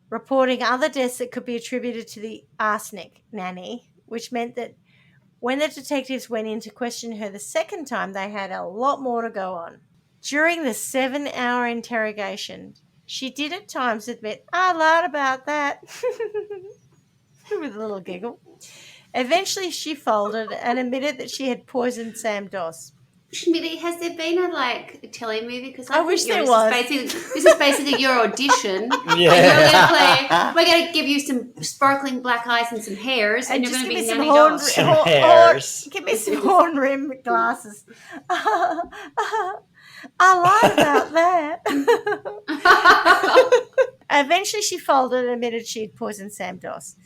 reporting other deaths that could be attributed to the arsenic nanny, which meant that when the detectives went in to question her the second time, they had a lot more to go on. During the 7-hour interrogation, she did at times admit, I lied about that, with a little giggle. Eventually, she folded and admitted that she had poisoned Sam Doss. Schmidty, has there been a telly movie? Because I wish think there was. This is basically your audition. Yeah. We're going to give you some sparkling black eyes and some hairs, and you're just going to give be me some Nannie horn, Doss. hairs. give me some horn-rimmed glasses. I lied about that. Eventually, she folded and admitted she'd poisoned Sam Doss.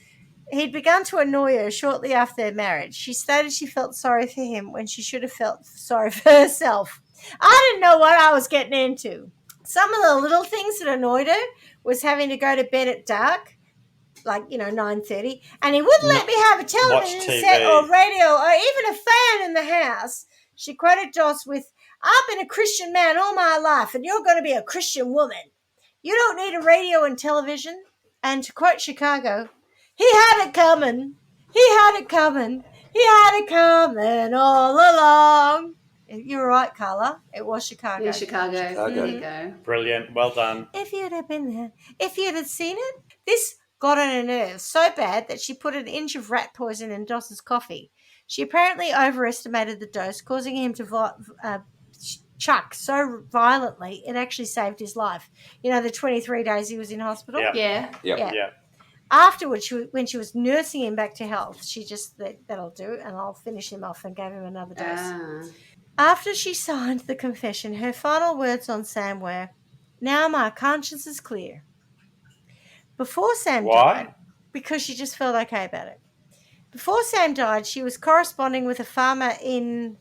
He'd begun to annoy her shortly after their marriage. She stated she felt sorry for him when she should have felt sorry for herself. I didn't know what I was getting into. Some of the little things that annoyed her was having to go to bed at dark, 9:30, and he wouldn't let me have a television set or radio or even a fan in the house. She quoted Doss with, I've been a Christian man all my life, and you're going to be a Christian woman. You don't need a radio and television. And to quote Chicago, he had it coming. He had it coming. He had it coming all along. You're right, Carla. It was Chicago. Yeah, Chicago. There you go. Brilliant. Well done. If you'd have been there, if you'd have seen it. This got on her nerves so bad that she put an inch of rat poison in Doss's coffee. She apparently overestimated the dose, causing him to chuck so violently it actually saved his life. You know, the 23 days he was in hospital? Yeah. Afterwards, when she was nursing him back to health, she just said, that'll do, and I'll finish him off, and gave him another dose. After she signed the confession, her final words on Sam were, now my conscience is clear. Before Sam died, because she just felt okay about it. Before Sam died, she was corresponding with a farmer in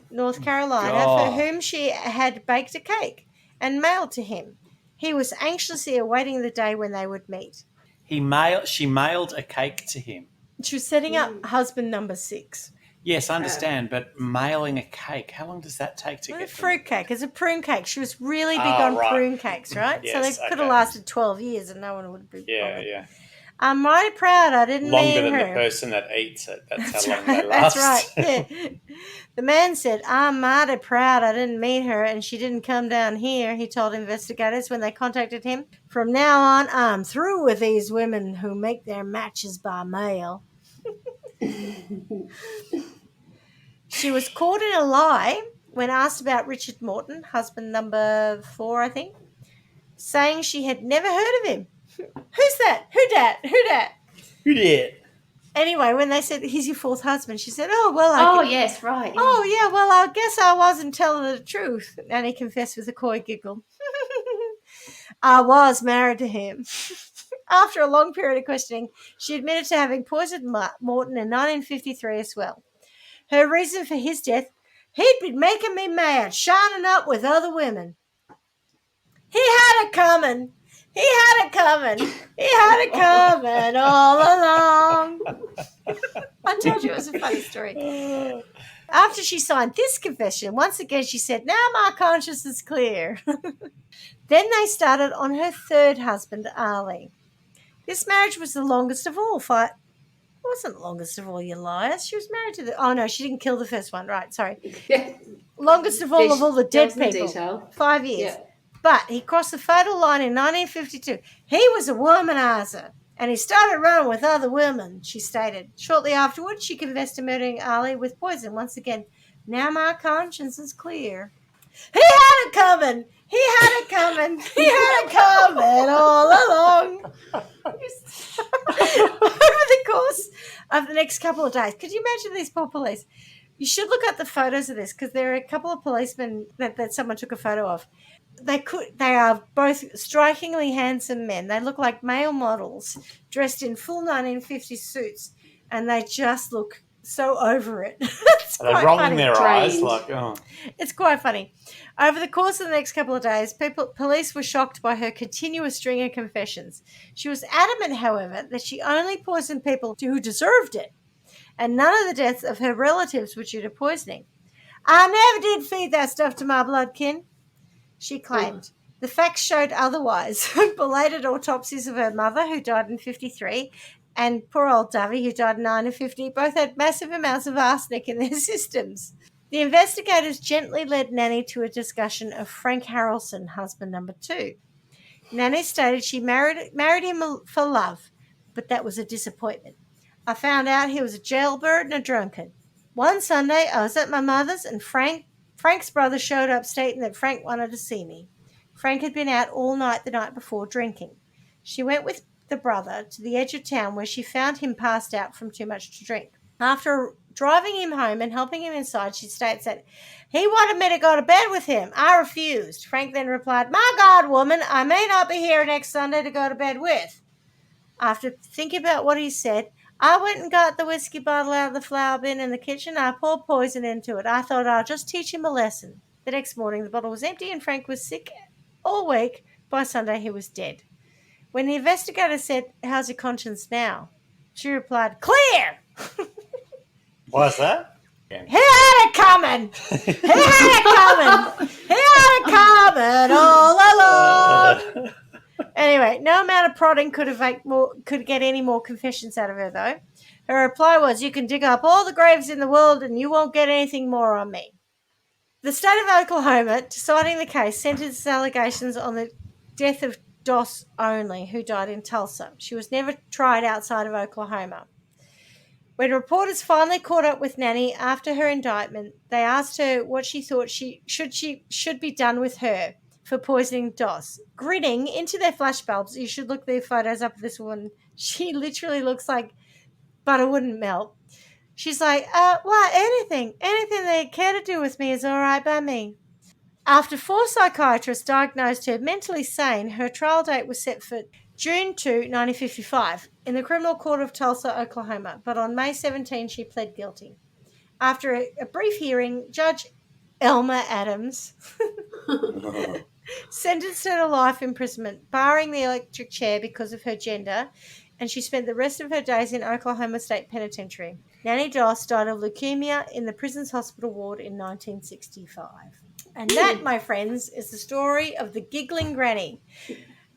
North Carolina for whom she had baked a cake and mailed to him. He was anxiously awaiting the day when they would meet. She mailed a cake to him. She was setting up husband number 6. Yes, I understand, but mailing a cake, how long does that take to get? A fruit cake. It's a prune cake. She was really big on prune cakes, right? Yes, so they could have lasted 12 years and no one would be bothered. Yeah. I'm mighty proud I didn't meet her. Longer than the person that eats it. That's how long they last. That's right. Yeah. The man said, I'm mighty proud I didn't meet her and she didn't come down here, he told investigators when they contacted him. From now on, I'm through with these women who make their matches by mail. She was caught in a lie when asked about Richard Morton, husband number 4, I think, saying she had never heard of him. Who's that? Who dat? Who did? Anyway, when they said, he's your 4th husband, she said, yes, right. Yeah. Oh, yeah, well, I guess I wasn't telling the truth. And he confessed with a coy giggle. I was married to him. After a long period of questioning, she admitted to having poisoned Morton in 1953 as well. Her reason for his death, he'd been making me mad, shining up with other women. He had it coming. He had it coming. He had it coming all along. I told you it was a funny story. After she signed this confession, once again she said, now my conscience is clear. Then they started on her third husband, Arlie. This marriage was the longest of all. It wasn't longest of all, you liars. She was married to the... Oh, no, she didn't kill the first one. Right, sorry. Longest of all the dead people. 5 years. Yeah. But he crossed the fatal line in 1952. He was a womanizer, and he started running with other women, she stated. Shortly afterwards, she confessed to murdering Arlie with poison. Once again, now my conscience is clear. He had it coming. He had it coming. He had it coming all along. Over the course of the next couple of days, could you imagine these poor police? You should look at the photos of this because there are a couple of policemen that someone took a photo of. They are both strikingly handsome men. They look like male models dressed in full 1950s suits, and they just look so over it. Are they rolling their eyes like, oh? It's quite funny. Over the course of the next couple of days, police were shocked by her continuous string of confessions. She was adamant, however, that she only poisoned people who deserved it, and none of the deaths of her relatives were due to poisoning. I never did feed that stuff to my bloodkin, she claimed. The facts showed otherwise. Belated autopsies of her mother, who died in 1953, and poor old Dovey, who died in 1950, both had massive amounts of arsenic in their systems. The investigators gently led Nannie to a discussion of Frank Harrelson, husband number 2. Nannie stated she married him for love, but that was a disappointment. I found out he was a jailbird and a drunkard. One Sunday, I was at my mother's, and Frank's brother showed up stating that Frank wanted to see me. Frank had been out all night the night before drinking. She went with the brother to the edge of town where she found him passed out from too much to drink. After driving him home and helping him inside, she states that he wanted me to go to bed with him. I refused. Frank then replied, my God, woman, I may not be here next Sunday to go to bed with. After thinking about what he said, I went and got the whiskey bottle out of the flour bin in the kitchen. I poured poison into it. I thought I'll just teach him a lesson. The next morning, the bottle was empty and Frank was sick all week. By Sunday, he was dead. When the investigator said, how's your conscience now? She replied, clear! Why's that? He had it coming! He had it coming! He had it coming all along! Anyway, no amount of prodding could get any more confessions out of her, though. Her reply was, you can dig up all the graves in the world and you won't get anything more on me. The state of Oklahoma, deciding the case, sentenced allegations on the death of Doss only, who died in Tulsa. She was never tried outside of Oklahoma. When reporters finally caught up with Nannie after her indictment, they asked her what she thought should be done with her for poisoning Doss. Grinning into their flashbulbs, you should look their photos up of this woman. She literally looks like butter wouldn't melt. She's like, well, anything they care to do with me is all right by me. After 4 psychiatrists diagnosed her mentally sane, her trial date was set for June 2, 1955, in the Criminal Court of Tulsa, Oklahoma. But on May 17, she pled guilty. After a brief hearing, Judge Elmer Adams sentenced her to life imprisonment, barring the electric chair because of her gender, and she spent the rest of her days in Oklahoma State Penitentiary. Nannie Doss died of leukemia in the prison's hospital ward in 1965. And that, my friends, is the story of the Giggling Granny.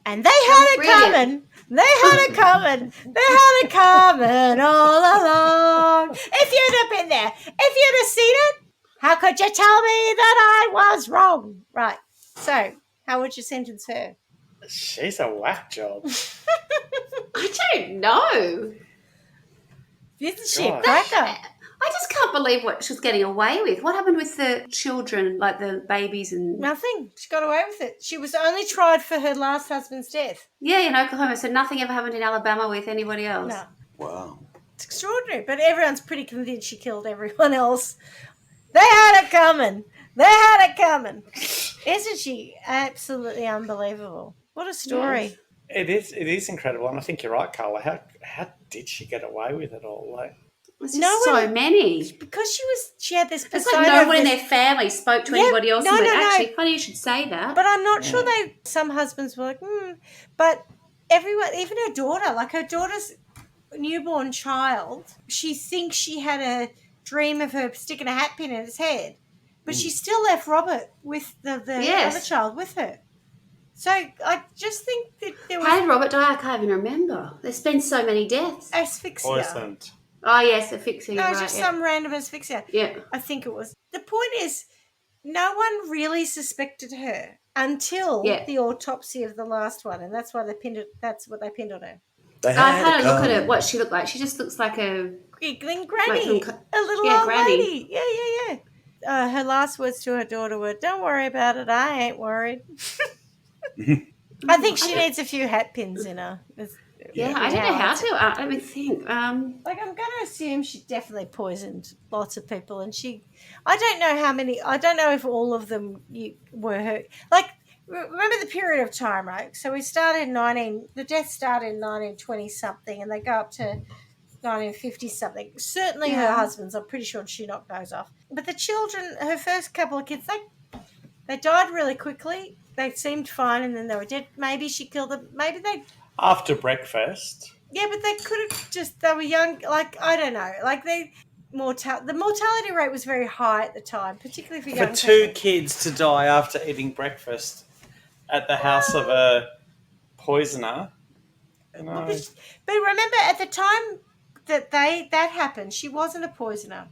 And they had it coming. They had it coming. They had it coming all along. If you'd have been there, if you'd have seen it, how could you tell me that I was wrong? Right. So, how would you sentence her? She's a whack job. I don't know. Isn't she a cracker? I just can't believe what she was getting away with. What happened with the children, like the babies and... Nothing. She got away with it. She was only tried for her last husband's death. Yeah, in Oklahoma. So nothing ever happened in Alabama with anybody else. No. Wow. It's extraordinary. But everyone's pretty convinced she killed everyone else. They had it coming. They had it coming. Isn't she absolutely unbelievable? What a story. Yes. It is incredible, and I think you're right, Carla. How did she get away with it all? Like, There's just so many. Because she had this persona. It's like no one in their family spoke to anybody else. Actually, funny you should say that. But I'm not sure some husbands were like, But everyone, even her daughter, like her daughter's newborn child, she thinks she had a dream of her sticking a hat pin in his head, but she still left Robert with the other child with her. So I just think that there was... How did Robert die? I can't even remember. There's been so many deaths. Asphyxia. Poisoned. Oh, yes, asphyxia. No, just some random asphyxia. Yeah. I think it was. The point is, no one really suspected her until the autopsy of the last one, and that's why they pinned it. That's what they pinned on her. I've had a look at what she looked like. She just looks like a... Giggling Granny. A little old granny. Lady. Yeah. Her last words to her daughter were, "Don't worry about it. I ain't worried." I think she needs a few hat pins in her. Yeah, I don't know how to. Let me think. I'm going to assume she definitely poisoned lots of people, and I don't know how many. I don't know if all of them were her. Like, remember the period of time, right? So we started the death started in 1920 something, and they go up to 1950 something. Certainly, her husband's. I'm pretty sure she knocked those off. But the children, her first couple of kids, they died really quickly. They seemed fine, and then they were dead. Maybe she killed them. Maybe they. After breakfast. Yeah, but they could have they were young, like, I don't know. Like, the mortality rate was very high at the time, particularly for young people. For two kids to die after eating breakfast at the house of a poisoner. You know. But remember, at the time that happened, she wasn't a poisoner.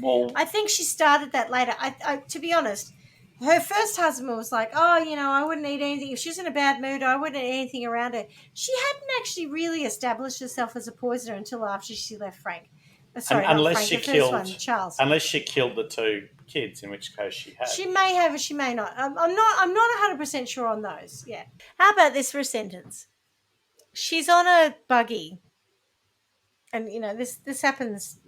Well, I think she started that later. I to be honest, her first husband was like, I wouldn't eat anything. If she was in a bad mood, I wouldn't eat anything around her. She hadn't actually really established herself as a poisoner until after she left Frank. Sorry, unless not Frank, she the first one, Charles. Unless she killed the two kids, in which case she had. She may have, or she may not. I'm not 100% sure on those. Yeah. How about this for a sentence? She's on a buggy, and this happens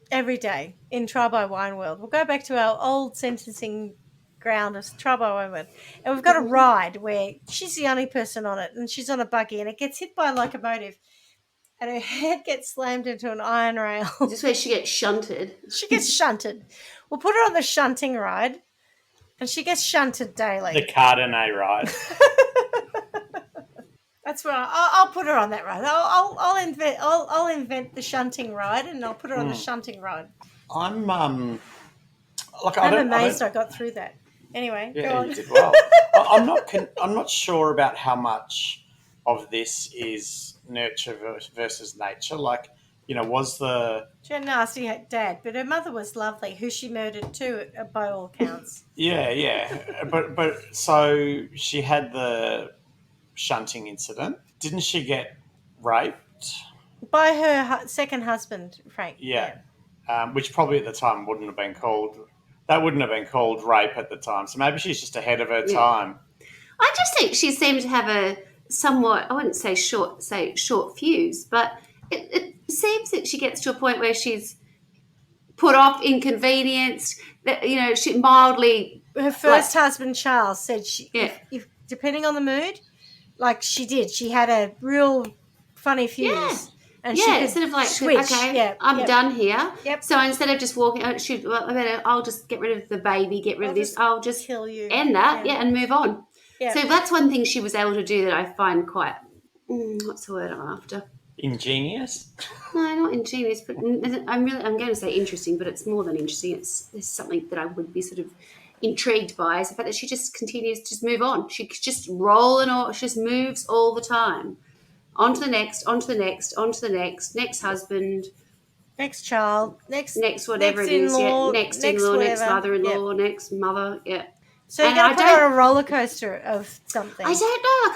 every day in Trial by Wine World. We'll go back to our old sentencing ground of Trial by Wine World, and we've got a ride where she's the only person on it, and she's on a buggy, and it gets hit by a locomotive, and her head gets slammed into an iron rail. Is this where she gets shunted? She gets shunted. We'll put her on the shunting ride, and she gets shunted daily. The Cardenet ride. That's where I'll put her on that ride. I'll invent the shunting ride, and I'll put her on the shunting ride. I'm I'm amazed I got through that. Anyway, go on. You did well. I'm not sure about how much of this is nurture versus nature. Like, was the... She had a nasty dad, but her mother was lovely, who she murdered too, by all accounts. Yeah. but so she had the shunting incident. Didn't she get raped? By her second husband, Frank. Yeah. Which probably at the time wouldn't have been called... That wouldn't have been called rape at the time. So maybe she's just ahead of her time. I just think she seemed to have a somewhat, I wouldn't say short fuse, but it seems that she gets to a point where she's put off, inconvenienced, that she mildly... Her first husband, Charles, said if depending on the mood, like she did, she had a real funny fuse. Yeah. And she could instead of like, switch. Okay, I'm done here. Yep. So instead of just walking, I'll just get rid of the baby, get rid of this. I'll just kill you. End that, and move on. Yeah. So that's one thing she was able to do that I find quite, what's the word I'm after? Ingenious? No, not ingenious, but I'm going to say interesting, but it's more than interesting. It's something that I would be sort of intrigued by, is the fact that she just continues to just move on. She just she just moves all the time. On to the next, on to the next, on to the next husband. Next child, next whatever next it is, in-law, next in-law, next whatever. mother-in-law, next mother, So you're going to put her on a roller coaster of something. I don't know.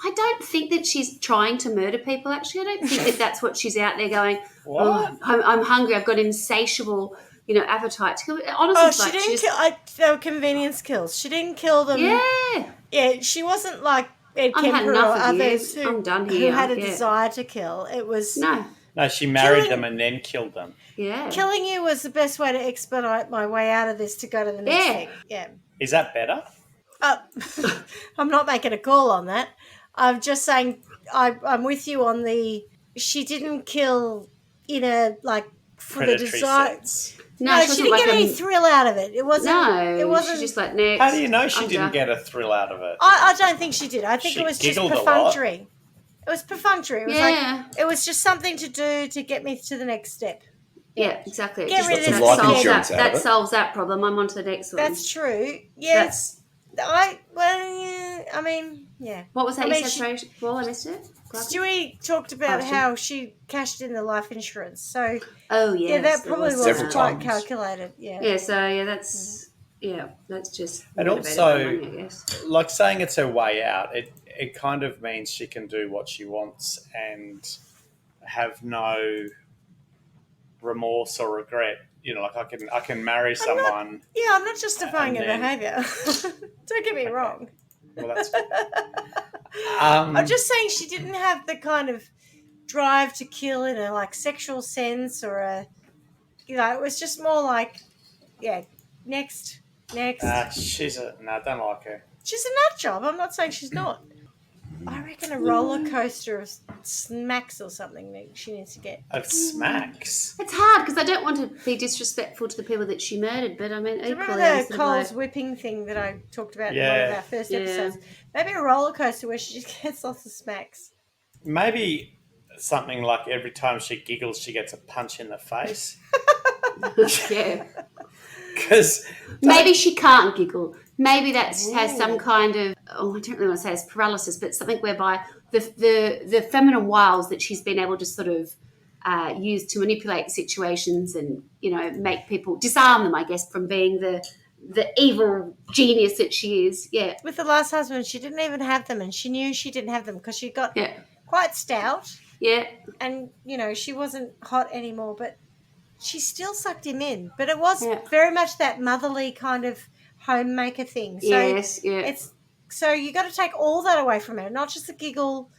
I don't think that she's trying to murder people, actually. I don't think that's what she's out there going, I'm hungry, I've got insatiable, appetite to kill. Honestly, she didn't kill. They were convenience kills. She didn't kill them. Yeah, she wasn't like Ed Kemper or others I'm done here. who had a desire to kill. It was... No, she married them and then killed them. Yeah. Killing you was the best way to expedite my way out of this to go to the next thing. Yeah. Is that better? I'm not making a call on that. I'm just saying I'm with you on the. She didn't kill in a for Predatory the desire. sense. No, she didn't get any thrill out of it. It wasn't. No, it wasn't. she's just like, next. How do you know she didn't get a thrill out of it? I don't think she did. I think She it was just giggled a lot. perfunctory. It was perfunctory. It was Yeah. it was just something to do to get me to the next step. Yeah, exactly. Get rid of some this life kid. insurance out of That it. solves that problem. I'm on to the next one. That's true. Yes. I mean, yeah. What was that I you mean, said, Rach? Well, I missed it. Stewie talked about Oh, how she cashed in the life insurance. So Oh, yes. yeah, that there probably was Several quite times. calculated. Yeah. Yeah, so that's just And motivated also- by money, I guess. Like saying it's her way out, it kind of means she can do what she wants and have no remorse or regret. You know, like I can marry someone. Yeah, I'm not justifying her And then- behaviour. Don't get me wrong. Well, that's good. I'm just saying she didn't have the kind of drive to kill in a sexual sense or it was just more next. She's I don't like her. She's a nut job. I'm not saying she's not. I reckon a roller coaster of smacks or something that she needs to get. Of smacks. It's hard because I don't want to be disrespectful to the people that she murdered, but I mean, Do you equally, remember I'm the sort of Coles like, whipping thing that I talked about in Yeah. one of our first Yeah. episodes? Maybe a roller coaster where she just gets lots of smacks. Maybe something like every time she giggles, she gets a punch in the face. yeah. Because Maybe she can't giggle. Maybe that has some kind of, I don't really want to say it's paralysis, but something whereby the feminine wiles that she's been able to sort of use to manipulate situations and, make people, disarm them, I guess, from being the evil genius that she is. Yeah. With the last husband, she didn't even have them, and she knew she didn't have them because she got Yeah. quite stout, Yeah. and she wasn't hot anymore, but she still sucked him in. But it was Yeah. very much that motherly kind of homemaker thing. So Yes. Yeah. it's so you got to take all that away from her, not just the giggle,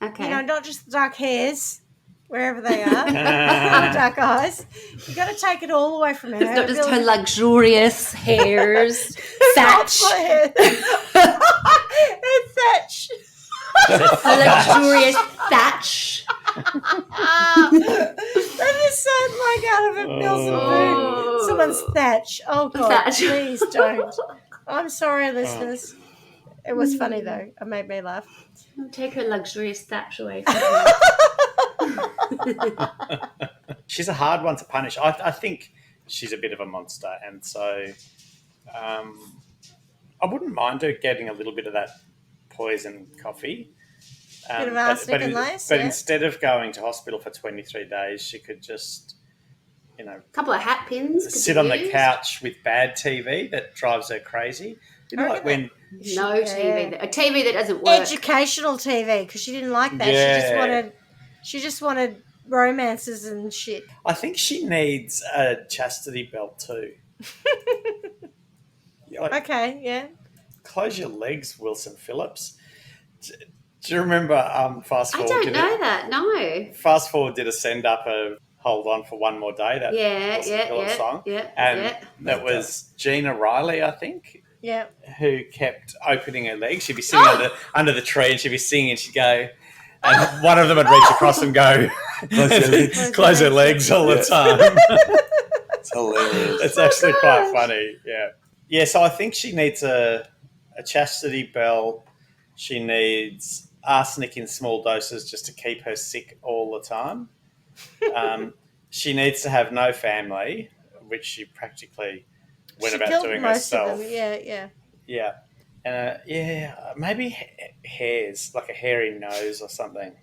Okay. not just the dark hairs, wherever they are, dark eyes. You got to take it all away from her. It's not just her ability- luxurious hairs, thatch, Not my hair. It's thatch. her luxurious thatch. That is so out of a Mills and Boon. Someone's thatch. Oh God, Thatch. please don't. I'm sorry, listeners. It was funny though. It made me laugh. Take her luxurious thatch away from her. she's a hard one to punish. I think she's a bit of a monster, and so I wouldn't mind her getting a little bit of that poison coffee. Bit of arsenic and lace, but yeah. instead of going to hospital for 23 days, she could just, A couple of hat pins. could sit be on the used. couch with bad TV that drives her crazy. You know, I like when No Yeah. TV. A TV that doesn't work. Educational TV because she didn't like that. Yeah. She just wanted romances and shit. I think she needs a chastity belt too. Okay, yeah. Close your legs, Wilson Phillips. Do you remember Fast I Forward? don't did know that. No. Fast Forward did a send up of Hold On for One More Day, that Wilson Phillips song. And that was Gina Riley, I think, Yeah. who kept opening her legs. She'd be sitting under the tree and she'd be singing and she'd go, and one of them would reach across and go, close her legs all the time. It's hilarious. It's actually quite funny, yeah. Yeah, so I think she needs a chastity belt. She needs arsenic in small doses just to keep her sick all the time. She needs to have no family, which she practically went She about killed doing most herself. of them. Yeah. Yeah. And maybe hairs, like a hairy nose or something.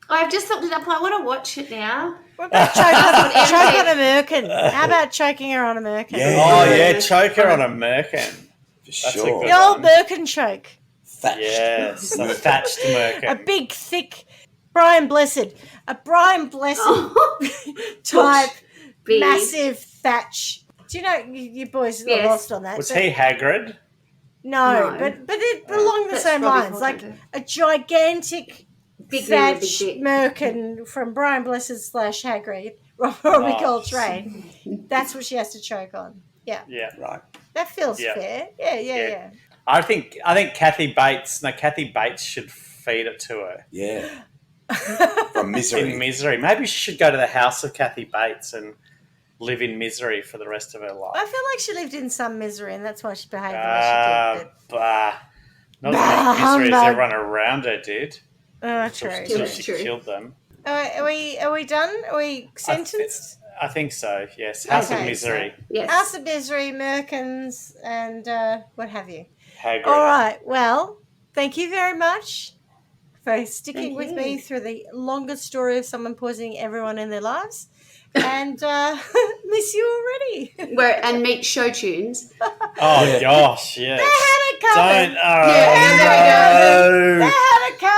I've just looked it up. I want to watch it now. What about choke on a merkin? How about choking her on a merkin? Yeah. Oh, yeah, choke her on a merkin. For That's a sure. good The old one. merkin choke. Thatched. Yes, a thatched merkin. A big, thick Brian Blessed. A Brian Blessed type Big. massive thatch. Do you know, you boys are Yes. lost on that. Was but- he Hagrid? No, No. but it along the That's same Robbie lines. Like Coltrane. a gigantic Big man with thatch big dick. merkin from Brian Blessed / Hagrid, Robbie Nice. Coltrane. That's what she has to choke on. Yeah, Yeah. Right. that feels Yeah. fair. Yeah. Yeah. I think Kathy Bates should feed it to her. Yeah. From misery. In misery. Maybe she should go to the house of Kathy Bates and live in misery for the rest of her life. I feel like she lived in some misery, and that's why she behaved the way she did. Not as much misery as everyone around her did. True. Until she killed them. Are we done? Are we sentenced? I think so, yes. House of Misery. So, yes. House of Misery, Merkins, and what have you. Hagrid. All right. Well, thank you very much for sticking with me through the longest story of someone poisoning everyone in their lives. And miss you already. And meet show tunes. Oh, gosh, yes. They had it coming. Don't. Oh, They had it coming.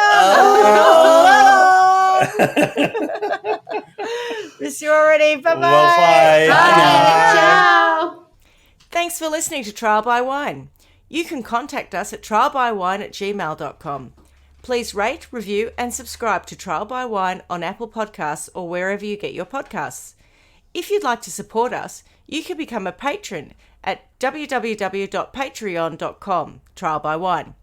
Miss you already. Bye-bye. Well played. Ciao. Thanks for listening to Trial by Wine. You can contact us at trialbywine@gmail.com. Please rate, review, and subscribe to Trial by Wine on Apple Podcasts or wherever you get your podcasts. If you'd like to support us, you can become a patron at www.patreon.com, Trial by Wine,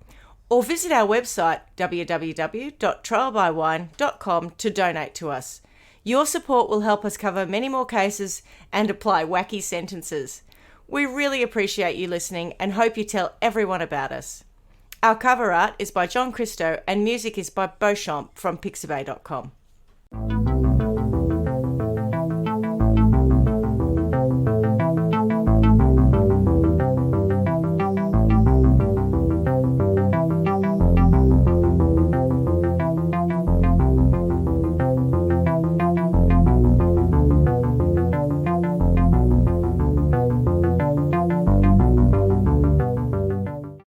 or visit our website, www.trialbywine.com, to donate to us. Your support will help us cover many more cases and apply wacky sentences. We really appreciate you listening and hope you tell everyone about us. Our cover art is by John Christo and music is by Beauchamp from pixabay.com.